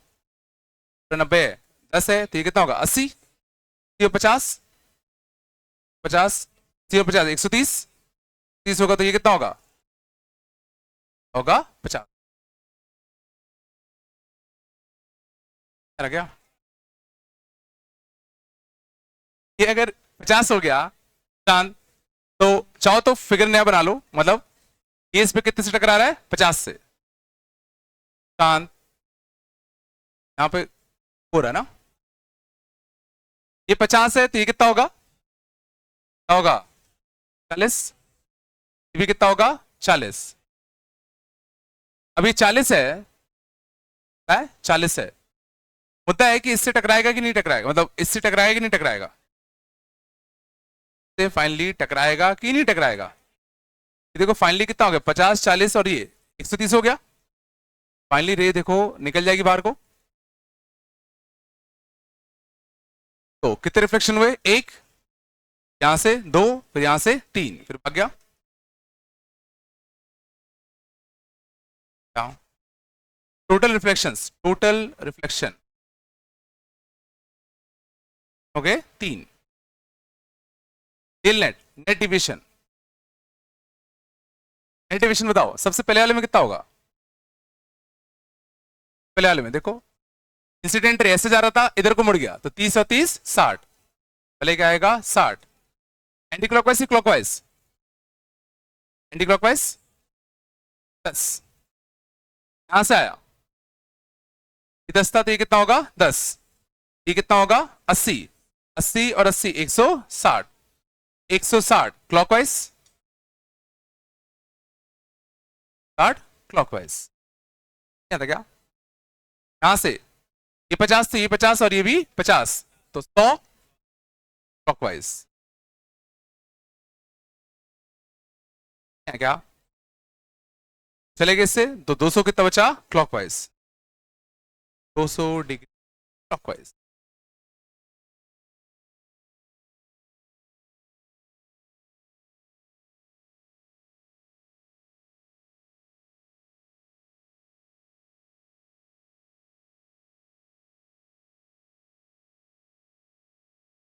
90 है, 10 है तो ये कितना होगा 80, 50, 50, 50, 130, 30 होगा तो ये कितना होगा, होगा 50। क्या, ये अगर 50 हो गया चांद, तो चाहो तो फिगर नया बना लो, मतलब ये इस पे कितने से टकरा रहा है 50 से, चांद यहां पे हो रहा है ना, ये 50 है तो ये कितना होगा, क्या होगा 40, ये भी कितना होगा 40, अभी 40 है 40 है, मुद्दा है कि इससे टकराएगा कि नहीं टकराएगा, मतलब इससे टकराएगा कि नहीं टकराएगा, इससे फाइनली टकराएगा कि नहीं टकराएगा। ये देखो फाइनली कितना हो गया 50, 40 और ये 130 हो गया, फाइनली रे देखो निकल जाएगी बाहर को, तो कितने रिफ्लेक्शन हुए, एक, यहां से दो, फिर यहां से तीन, फिर भाग गया, टोटल रिफ्लेक्शंस, टोटल रिफ्लेक्शन हो गए तीन, डेल net, net division, net division बताओ सबसे पहले वाले में कितना होगा, पहले वाले में देखो इंसिडेंट रे ऐसे जा रहा था इधर को मुड़ गया तो 30 और 30 60, पहले क्या आएगा 60, एंटी क्लॉकवाइज ही क्लॉकवाइज, एंटी क्लॉकवाइज 10, यहां से आया ये 10 था तो ये कितना होगा 10, ये कितना होगा 80, 80 और 80 160, 160 क्लॉकवाइज 60 क्लॉकवाइज, क्या था क्या, यहां से ये 50 तो ये 50 और ये भी 50 तो 100 क्लॉकवाइज, क्या चलेगा इससे, तो 200 कितना बचा क्लॉकवाइज, 200 डिग्री क्लॉकवाइज,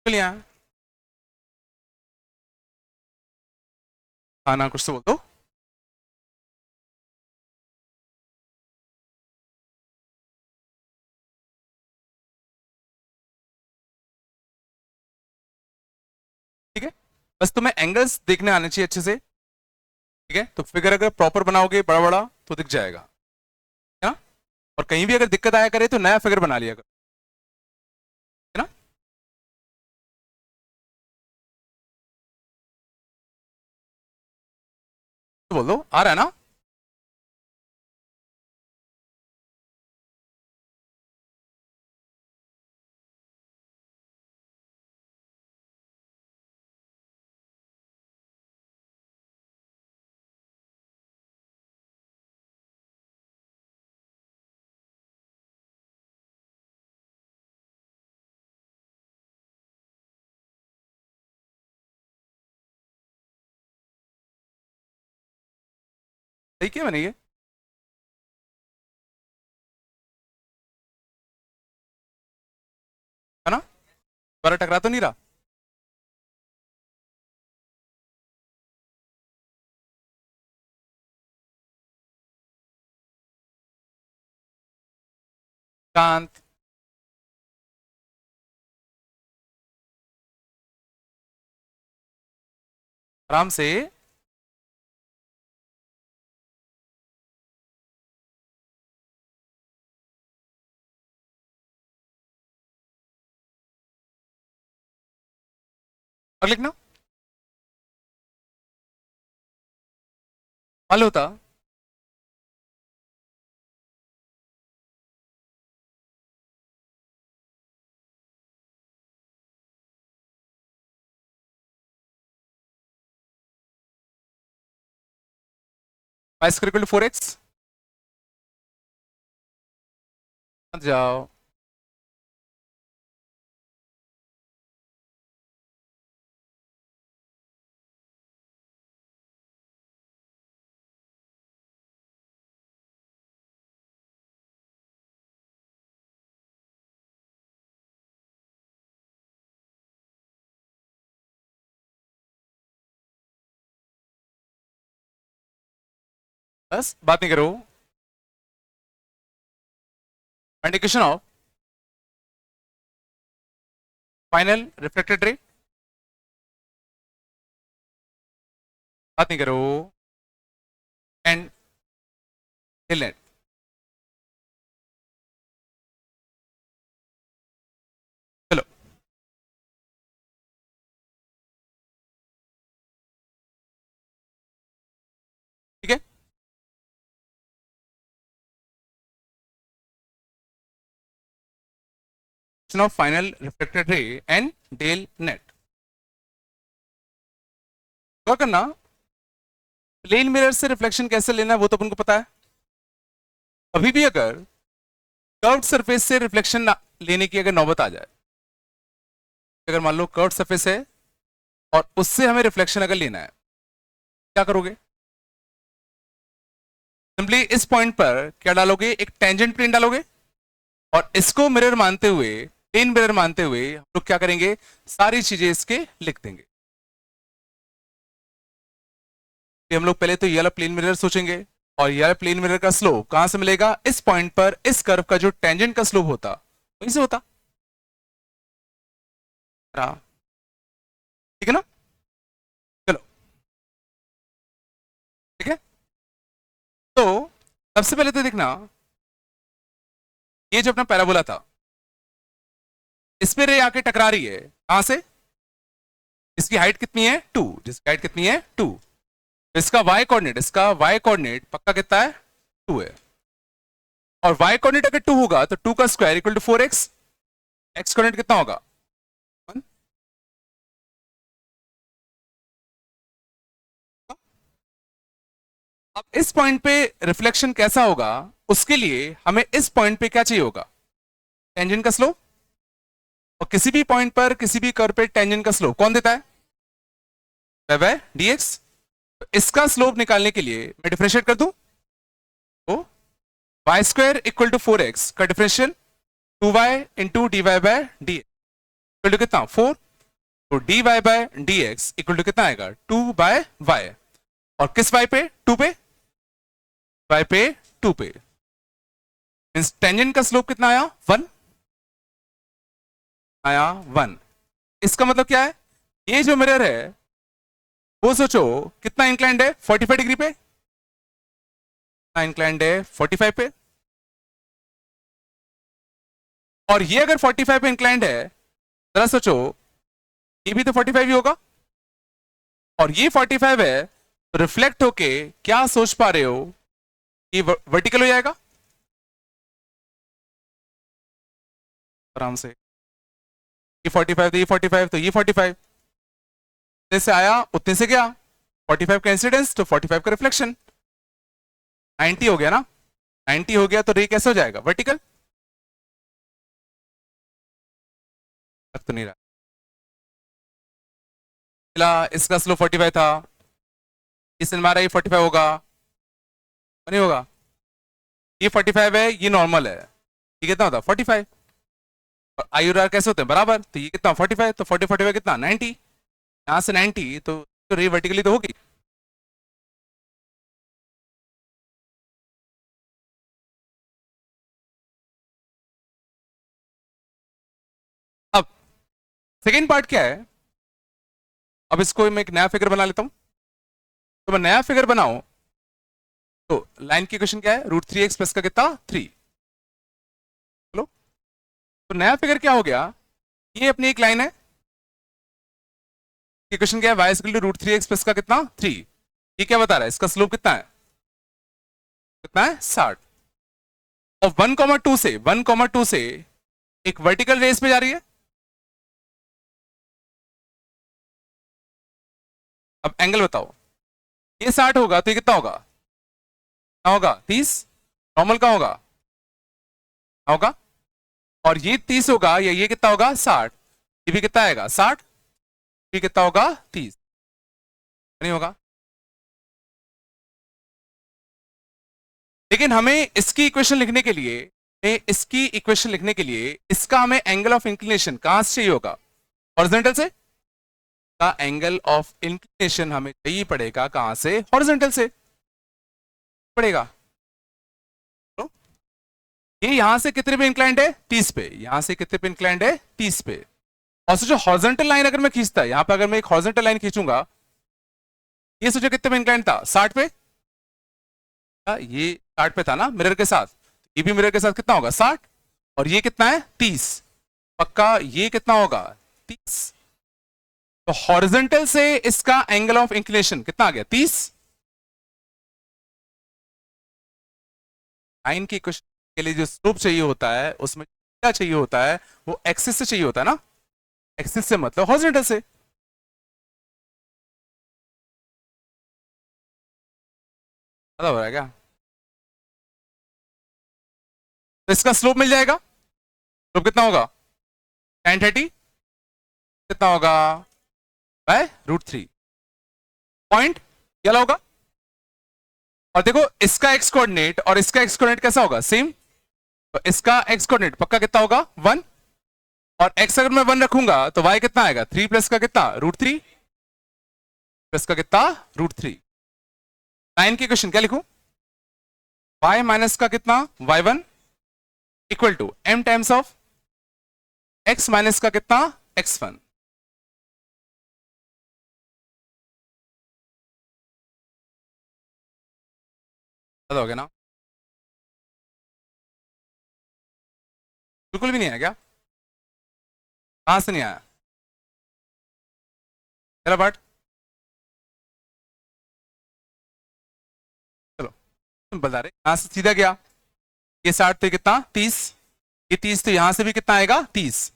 चलिए खाना कुछ तो बोल दो, ठीक है, बस तुम्हें एंगल्स देखने आने चाहिए अच्छे से, ठीक है, तो फिगर अगर प्रॉपर बनाओगे बड़ा बड़ा तो दिख जाएगा, है ना, और कहीं भी अगर दिक्कत आया करे तो नया फिगर बना लिया करो, है ना, तो बोल दो आ रहा है ना, सही किया मैंने ये, है ना, दोबारा टकरा तो नहीं रहा, शांत, आराम से, और लिखना मालूम होता Y square equal to 4x। मत जाओ। बस बात नहीं करो। इंडिकेशन ऑफ फाइनल रिफ्लेक्टेड रे, बात नहीं करो। एंड नेट, चलो ठीक है। Of final reflected ray and del net. गौर करना, प्लेन मिरर से रिफ्लेक्शन कैसे लेना है वो तो अपन को पता है। अभी भी अगर कर्व्ड सरफेस से रिफ्लेक्शन लेने की अगर नौबत आ जाए, अगर मान लो कर्व्ड सरफेस है और उससे हमें रिफ्लेक्शन अगर लेना है, क्या करोगे? सिंपली इस पॉइंट पर क्या डालोगे? एक टेंजेंट प्लेन डालोगे और इसको मिरर मानते हुए, प्लेन मिरर मानते हुए हम लोग क्या करेंगे? सारी चीजें इसके लिख देंगे। हम लोग पहले तो ये वाला प्लेन मिरर सोचेंगे और ये वाला प्लेन मिरर का स्लोप कहां से मिलेगा? इस पॉइंट पर इस कर्व का जो टेंजेंट का स्लोप होता वहीं से होता। ठीक है ना? चलो ठीक है। तो सबसे पहले तो देखना, ये जो अपना पैराबोला था, इस पे रे आके टकरा रही है कहां से? इसकी हाइट कितनी है? 2। जिसकी हाइट कितनी है? 2। इसका वाई कोऑर्डिनेट, इसका वाई कोऑर्डिनेट पक्का कितना है? 2 है। और वाई कोऑर्डिनेट अगर 2 होगा तो 2 का square equal to 4x। X coordinate कितना होगा? 1। अब इस पॉइंट पे रिफ्लेक्शन कैसा होगा, उसके लिए हमें इस पॉइंट पे क्या चाहिए होगा? टेंजेंट का स्लोप। और किसी भी पॉइंट पर किसी भी कर्व पे टेंजेंट का स्लोप कौन देता है? By dx। तो इसका स्लोप निकालने के लिए मैं डिफरेंशिएट कर दूं तो Y square equal to 4x का differential 2y into d y by d equal to कितना? 4। तो dy by dx equal to कितना आएगा? 2 बाय y। और किस y पे? 2 पे। y पे 2 पे। मींस टेंजेंट का स्लोप कितना आया? 1 आया। 1। इसका मतलब क्या है? ये जो मिरर है वो सोचो कितना इंक्लाइंड है? 45 डिग्री पे। इंक्लाइंड है 45 पे। और ये अगर 45 पे इंक्लाइंड है, जरा सोचो ये भी तो 45 ही होगा। और ये 45 है तो रिफ्लेक्ट होके क्या सोच पा रहे हो? ये वर्टिकल हो जाएगा आराम से। ये 45 तो ये 45 तो ये 45 जैसे आया उतने से गया। 45 का इंसिडेंस तो 45 का रिफ्लेक्शन। 90 हो गया ना? 90 हो गया तो रे कैसे हो जाएगा? वर्टिकल। तो नहीं रहा, इसका स्लो 45 था, इसने मारा ये 45 होगा नहीं होगा? ये 45 है, ये नॉर्मल है, ये कितना होता? 45। और आई और आर कैसे होते हैं? बराबर। तो ये कितना? 45। तो 40 45 कितना? 90। यहां से 90 तो रे वर्टिकली तो होगी। अब सेकेंड पार्ट क्या है? अब इसको मैं एक नया फिगर बना लेता हूं। तो मैं नया फिगर बनाऊं तो लाइन की इक्वेशन क्या है? √3x प्लस का कितना? 3। चलो, तो नया फिगर क्या हो गया? ये अपनी एक लाइन है। इक्वेशन क्या है? y equal to √3x plus का कितना? 3। ये क्या बता रहा है? इसका स्लोप कितना है? कितना है? 60। और 1,2 से एक वर्टिकल रेस पे जा रही है। अब एंगल बताओ। ये 60 होगा तो ये कितना होगा? क्या होगा 30, नॉर्मल का होगा, और ये 30 होगा, या ये कितना होगा 60, ये भी कितना आएगा 60, ये कितना होगा 30, नहीं होगा। लेकिन हमें इसकी इक्वेशन लिखने के लिए, इसका हमें एंगल ऑफ इंक्लिनेशन कहां से चाहिए होगा, हॉरिजॉन्टल से, का एंगल ऑफ इंक्लिनेशन हमें चाहिए पड़ेगा कहां से, हॉरिजॉन्टल से पड़ेगा। तो ये यहां से कितने पे इंक्लाइंड है 30 पे, यहां से कितने पे इंक्लाइंड है 30 पे, और सोचो हॉरिजॉन्टल लाइन अगर मैं खींचता, यहां पे अगर मैं एक हॉरिजॉन्टल लाइन खींचूंगा, ये सोचो कितने पे इंक्लाइंड था 60 पे, ये 60 पे था ना मिरर के साथ, ये भी मिरर के साथ कितना होगा 60, और ये कितना है 30, पक्का ये कितना होगा 30, तो हॉरिजॉन्टल से इसका एंगल ऑफ इंक्लिनेशन कितना आ गया 30। लाइन की इक्वेशन के लिए जो स्लोप चाहिए होता है उसमें क्या चाहिए होता है, वो एक्सिस से चाहिए होता है ना, एक्सिस से मतलब हॉरिजॉन्टल से। पता हो रहा है क्या, तो इसका स्लोप मिल जाएगा, स्लोप कितना होगा tan 30, कितना होगा बाय √3, पॉइंट क्या होगा, और देखो इसका एक्स कोऑर्डिनेट और इसका एक्स कोऑर्डिनेट कैसा होगा सेम, तो इसका एक्स कोऑर्डिनेट पक्का कितना होगा 1, और एक्स अगर मैं 1 रखूंगा तो वाई कितना आएगा 3 प्लस का कितना √3, प्लस का कितना √3। लाइन की क्वेश्चन क्या लिखूं, y माइनस का कितना y1 equal to m times of x minus का कितना x1। पता हो गया ना, बिल्कुल भी नहीं आया क्या, कहां से नहीं आया पहला पार्ट, चलो सिंपल बता रहे, यहां से सीधा गया, ये 60 तो कितना 30, ये 30 तो यहां से भी कितना आएगा 30,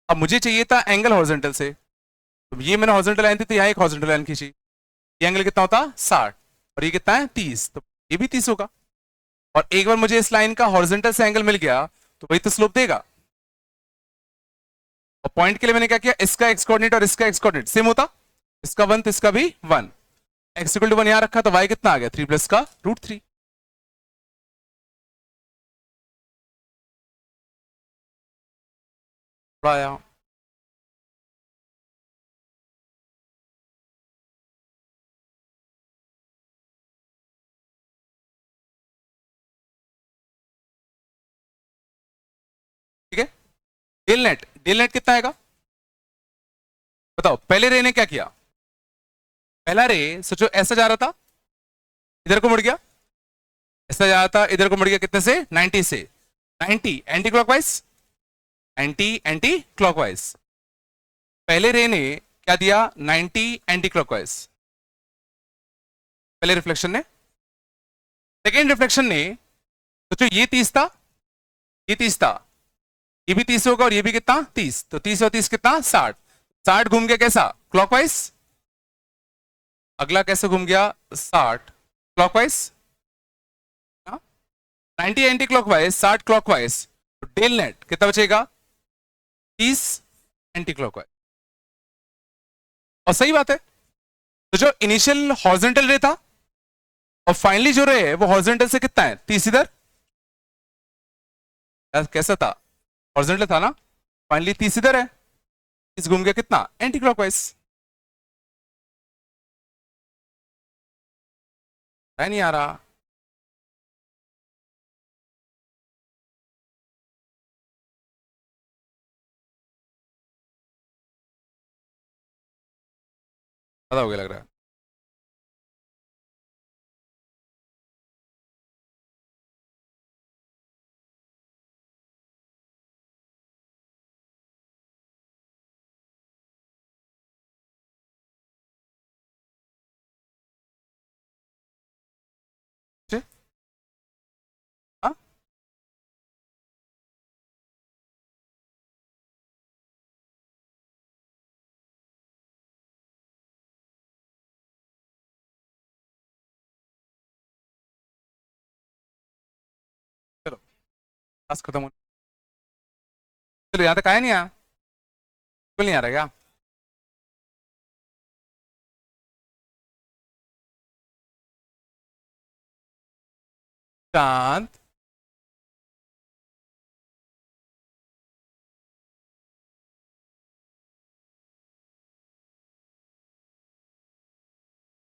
अब मुझे चाहिए था एंगल हॉरिजॉन्टल से, तो ये मैंने हॉरिजॉन्टल लाइन थी तो यहाँ एक हॉरिजॉन्टल लाइन खींची, ये एंगल कितना होता 60, और ये कितना है 30, तो ये भी 30 होगा, और एक बार मुझे इस लाइन का हॉरिजॉन्टल से एंगल मिल गया तो वही तो स्लोप देगा। और पॉइंट के लिए मैंने क्या किया, इसका एक्स कोऑर्डिनेट और इसका एक्स कोऑर्डिनेट सेम होता, इसका 1 तो इसका भी 1, एक्स इक्वल टू 1 यहां रखा तो वाई कितना आ गया 3 प्लस का √3। आया, ठीक है। डेल नेट कितना आएगा बताओ, पहले रे ने क्या किया, पहला रे सोचो ऐसा जा रहा था, इधर को मुड़ गया, ऐसा जा रहा था इधर को मुड़ गया, कितने से 90 से, 90 एंटी क्लॉकवाइज, एंटी क्लॉकवाइज, पहले रे ने क्या दिया 90 एंटी क्लॉकवाइज, पहले रिफ्लेक्शन ने, सेकेंड रिफ्लेक्शन ने सोचो ये 30 था, ये 30 था, ये भी 30 होगा, और ये भी कितना 30, तो 30 और 30 कितना 60, 60 घूम गया कैसा क्लॉकवाइज, अगला कैसे घूम गया 60 क्लॉकवाइज, 90 एंटी क्लॉकवाइज 60 क्लॉकवाइज, तो डेल नेट कितना बचेगा 30 एंटी क्लॉकवाइज, और सही बात है, तो जो इनिशियल हॉरिजॉन्टल रे था और फाइनली जो रे है वो हॉरिजॉन्टल से कितना है 30 इधर, कैसा था हॉरिजॉन्टल था ना, फाइनली 30 इधर है, 30 घूम गया कितना एंटी क्लॉकवाइज, नहीं आ रहा, पता हो गया लग रहा है। ठीक? हाँ? क्लास खत्म होने, चलो यहाँ तक आया नहीं आया, बिल्कुल नहीं आ रहा क्या? चांद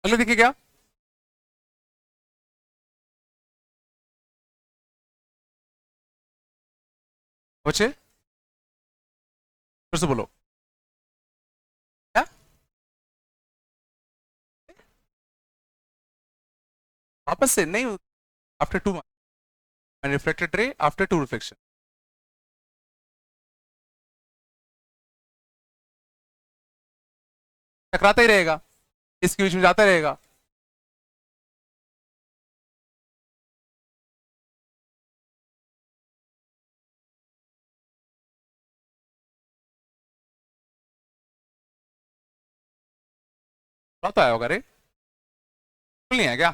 अगले देखिए क्या, बच्चे फिर से बोलो क्या, वापस से नहीं, after 2 and reflected ray after 2 reflection, टकराता ही रहेगा, इसके बीच में जाता रहेगा। तो आया होगा रे, बिल्कुल नहीं है क्या?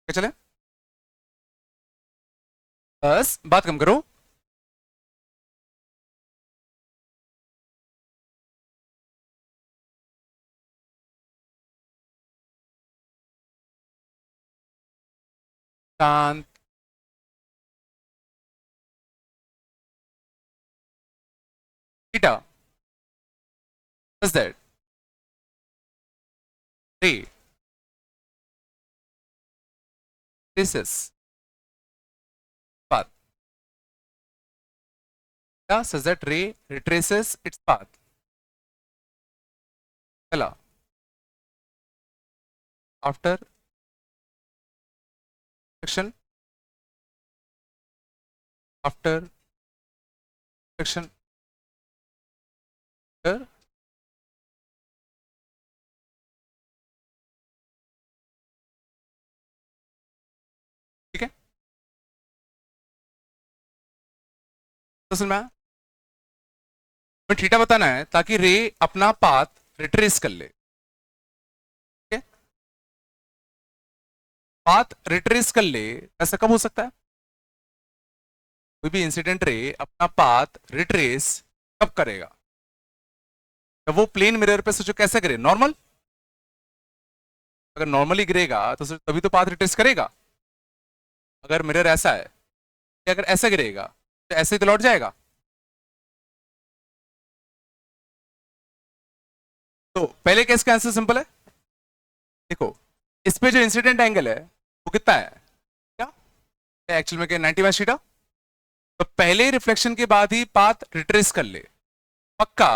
क्या चले, बस बात कम करो। शांत, theta, what's that? ray traces path, yeah, says that ray retraces its path, चला after reflection, after reflection, after, ठीक है, तो सुन मैं थीटा बताना है ताकि रे अपना पाथ रिट्रेस कर ले, ठीक है, पाथ रिट्रेस कर ले, ऐसा कब हो सकता है? कोई भी इंसिडेंट रे अपना पाथ रिट्रेस कब करेगा? जब वो प्लेन मिरर पे सोचो कैसे करे, नॉर्मल, अगर नॉर्मली गिरेगा तो तभी तो पाथ रिट्रेस करेगा। अगर मिरर ऐसा है, अगर ऐसा गिरेगा तो ऐसे ही तो लौट जाएगा। तो पहले केस का आंसर सिंपल है, देखो इस पे जो इंसिडेंट एंगल है वो कितना है, क्या एक्चुअल में क्या 90 थीटा, तो पहले रिफ्लेक्शन के बाद ही पाथ रिट्रेस कर ले, पक्का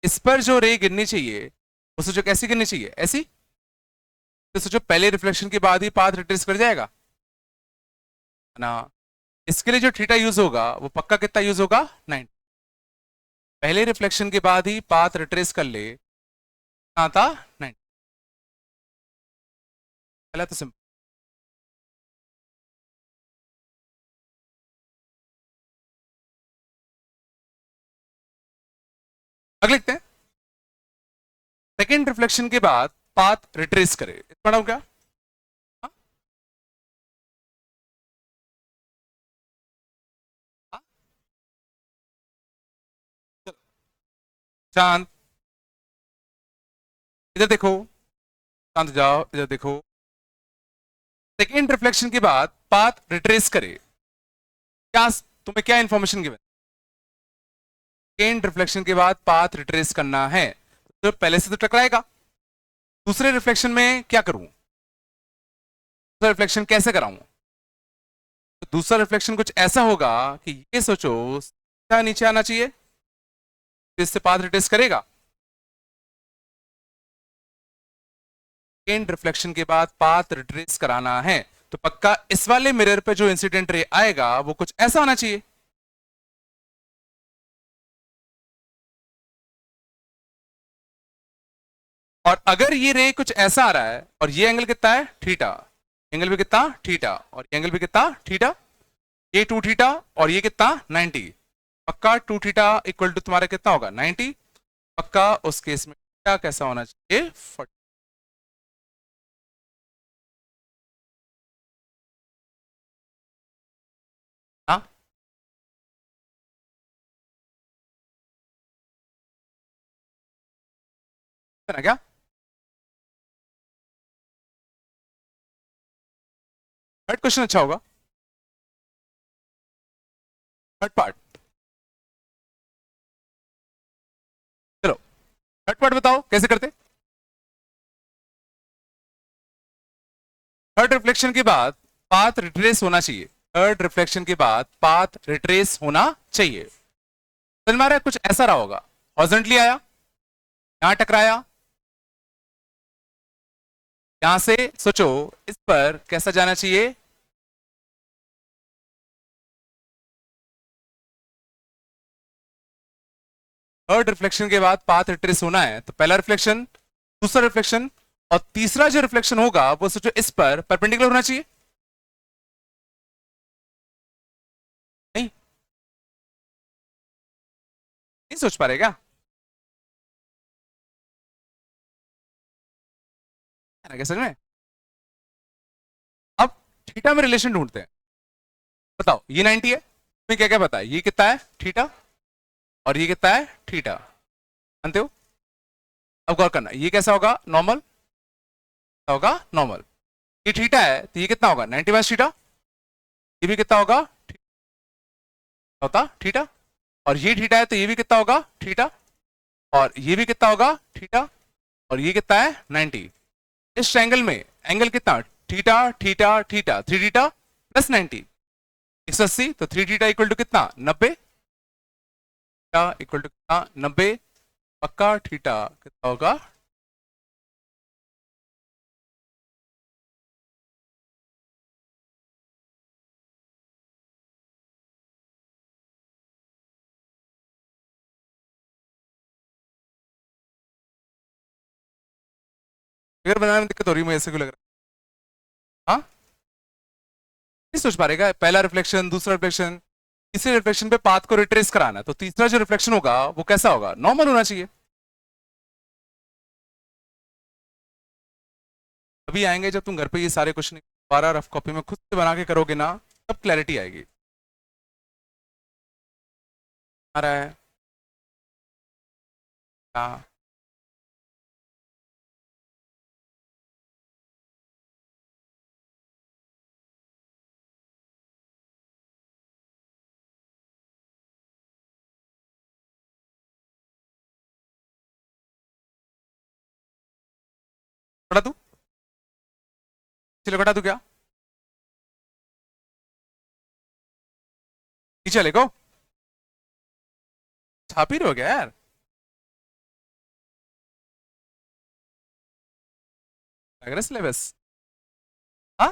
इस पर जो रे गिरनी चाहिए वो सोचो कैसी गिरनी चाहिए, ऐसी, तो सोचो पहले रिफ्लेक्शन के बाद ही पाथ रिट्रेस कर जाएगा है ना। इसके लिए जो थीटा यूज होगा वो पक्का कितना यूज होगा, 90, पहले रिफ्लेक्शन के बाद ही पाथ रिट्रेस कर ले, कितना था 90, पहला तो सिंपल। अगले लिखते हैं, सेकेंड रिफ्लेक्शन के बाद पाथ रिट्रेस करे, पढ़ा क्या, हाँ? हाँ? चांद इधर देखो, चांद जाओ इधर देखो, सेकेंड रिफ्लेक्शन के बाद पाथ रिट्रेस करे, क्या तुम्हें क्या इंफॉर्मेशन गिवन, सेकेंड रिफ्लेक्शन के बाद पाथ रिट्रेस करना है, तो पहले से तो टकराएगा, दूसरे रिफ्लेक्शन में क्या करूं, दूसरा रिफ्लेक्शन कैसे कराऊं, तो दूसरा रिफ्लेक्शन कुछ ऐसा होगा कि ये सोचो सीधा नीचे आना चाहिए, तो इससे पाथ रिट्रेस करेगा, सेकेंड रिफ्लेक्शन के बाद पाथ रिट्रेस कराना है तो पक्का इस वाले मिरर पे जो इंसिडेंट रे आएगा वो कुछ ऐसा होना चाहिए, और अगर ये रे कुछ ऐसा आ रहा है और ये एंगल कितना है थीटा, एंगल भी कितना थीटा, और एंगल भी कितना थीटा, ये 2 थीटा और ये कितना 90, पक्का 2 थीटा इक्वल टू तुम्हारा कितना होगा 90, पक्का उस केस में थीटा कैसा होना चाहिए 40। है ना क्या? थर्ड क्वेश्चन अच्छा होगा। थर्ड पार्ट, चलो थर्ड पार्ट बताओ कैसे करते। थर्ड रिफ्लेक्शन के बाद पाथ रिट्रेस होना चाहिए। थर्ड रिफ्लेक्शन के बाद पाथ रिट्रेस होना चाहिए। समझ में आ रहा है? कुछ ऐसा रहा होगा, हॉरिजॉन्टली आया, यहां टकराया, यहां से सोचो इस पर कैसा जाना चाहिए। थर्ड रिफ्लेक्शन के बाद पाथ रिट्रेस होना है, तो पहला रिफ्लेक्शन, दूसरा रिफ्लेक्शन, और तीसरा जो रिफ्लेक्शन होगा वो सोचो इस पर परपेंडिकुलर होना चाहिए। नहीं, नहीं सोच पा रहे क्या? है ना क्या समझ में? अब थीटा में रिलेशन ढूंढते हैं। बताओ ये 90 है, तुम्हें क्या क्या पता है, ये कितना है थीटा और ये कितना है थीटा, जानते हो? अब गौर करना, ये कैसा होगा, नॉर्मल होगा, नॉर्मल। ये थीटा है तो ये कितना होगा 90 माइनस थीटा, ये भी कितना होगा होता थीटा, और ये थीटा है तो ये भी कितना होगा थीटा, और ये भी कितना होगा थीटा, और ये कितना है 90। इस ट्रायंगल में एंगल कितना, theta theta theta, 3 theta plus 90, 180, तो 3 थीटा इक्वल टू कितना 90, थीटा इक्वल टू कितना 90, पक्का थीटा कितना होगा। फिगर बनाने में दिक्कत हो रही है मुझे, ऐसे क्यों लग रहा है? हाँ, नहीं सोच पा रहेगा, पहला रिफ्लेक्शन, दूसरा रिफ्लेक्शन, तीसरे रिफ्लेक्शन पे पाथ को रिट्रेस कराना, तो तीसरा जो रिफ्लेक्शन होगा वो कैसा होगा, नॉर्मल होना चाहिए। अभी आएंगे जब तुम घर पे ये सारे क्वेश्चन दोबारा रफ कॉपी में खुद से बना के करोगे ना, तब क्लैरिटी आएगी। आ रहा है? हाँ, पढ़ा तू, चलो बता तू क्या नीचे चलेगा, छाप ही रहे हो क्या यार? लग रहा है सिलेबस। हाँ,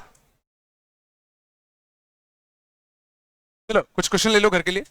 चलो कुछ क्वेश्चन ले लो घर के लिए।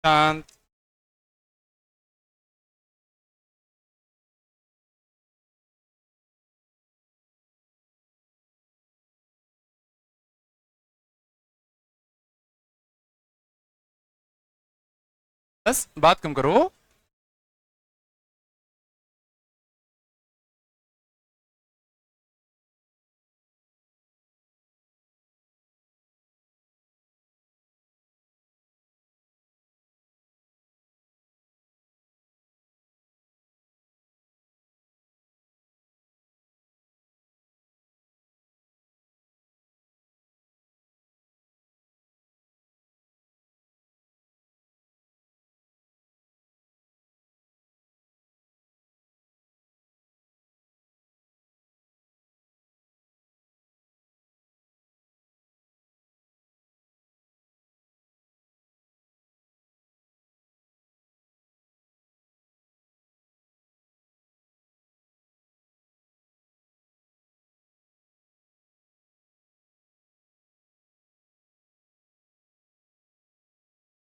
शांत। बस बात कम करो।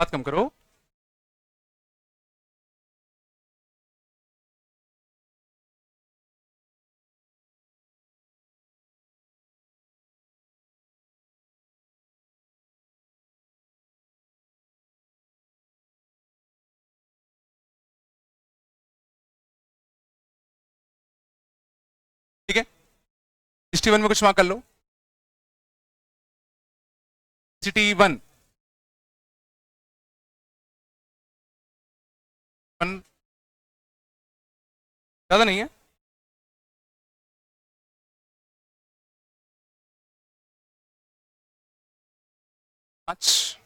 बात कम करो। ठीक है, 61 में कुछ मार्क कर लो। 61 ज्यादा नहीं है। अच्छा,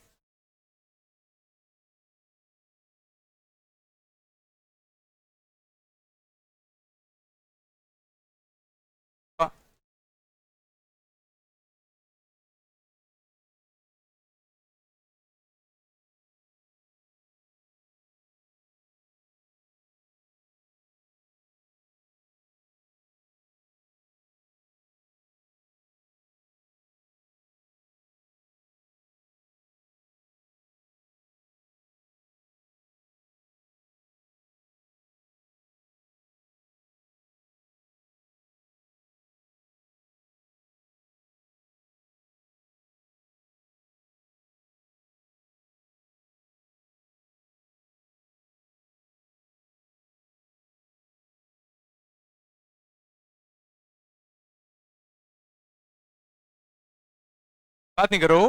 बात नहीं करो।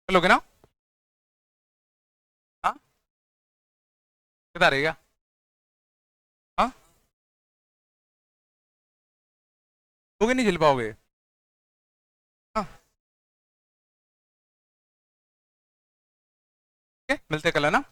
चलोगे ना? हाँ, बता रहेगा। हाँ, लोगे नहीं झेल पाओगे। हाँ, ठीक है, मिलते कल, है ना?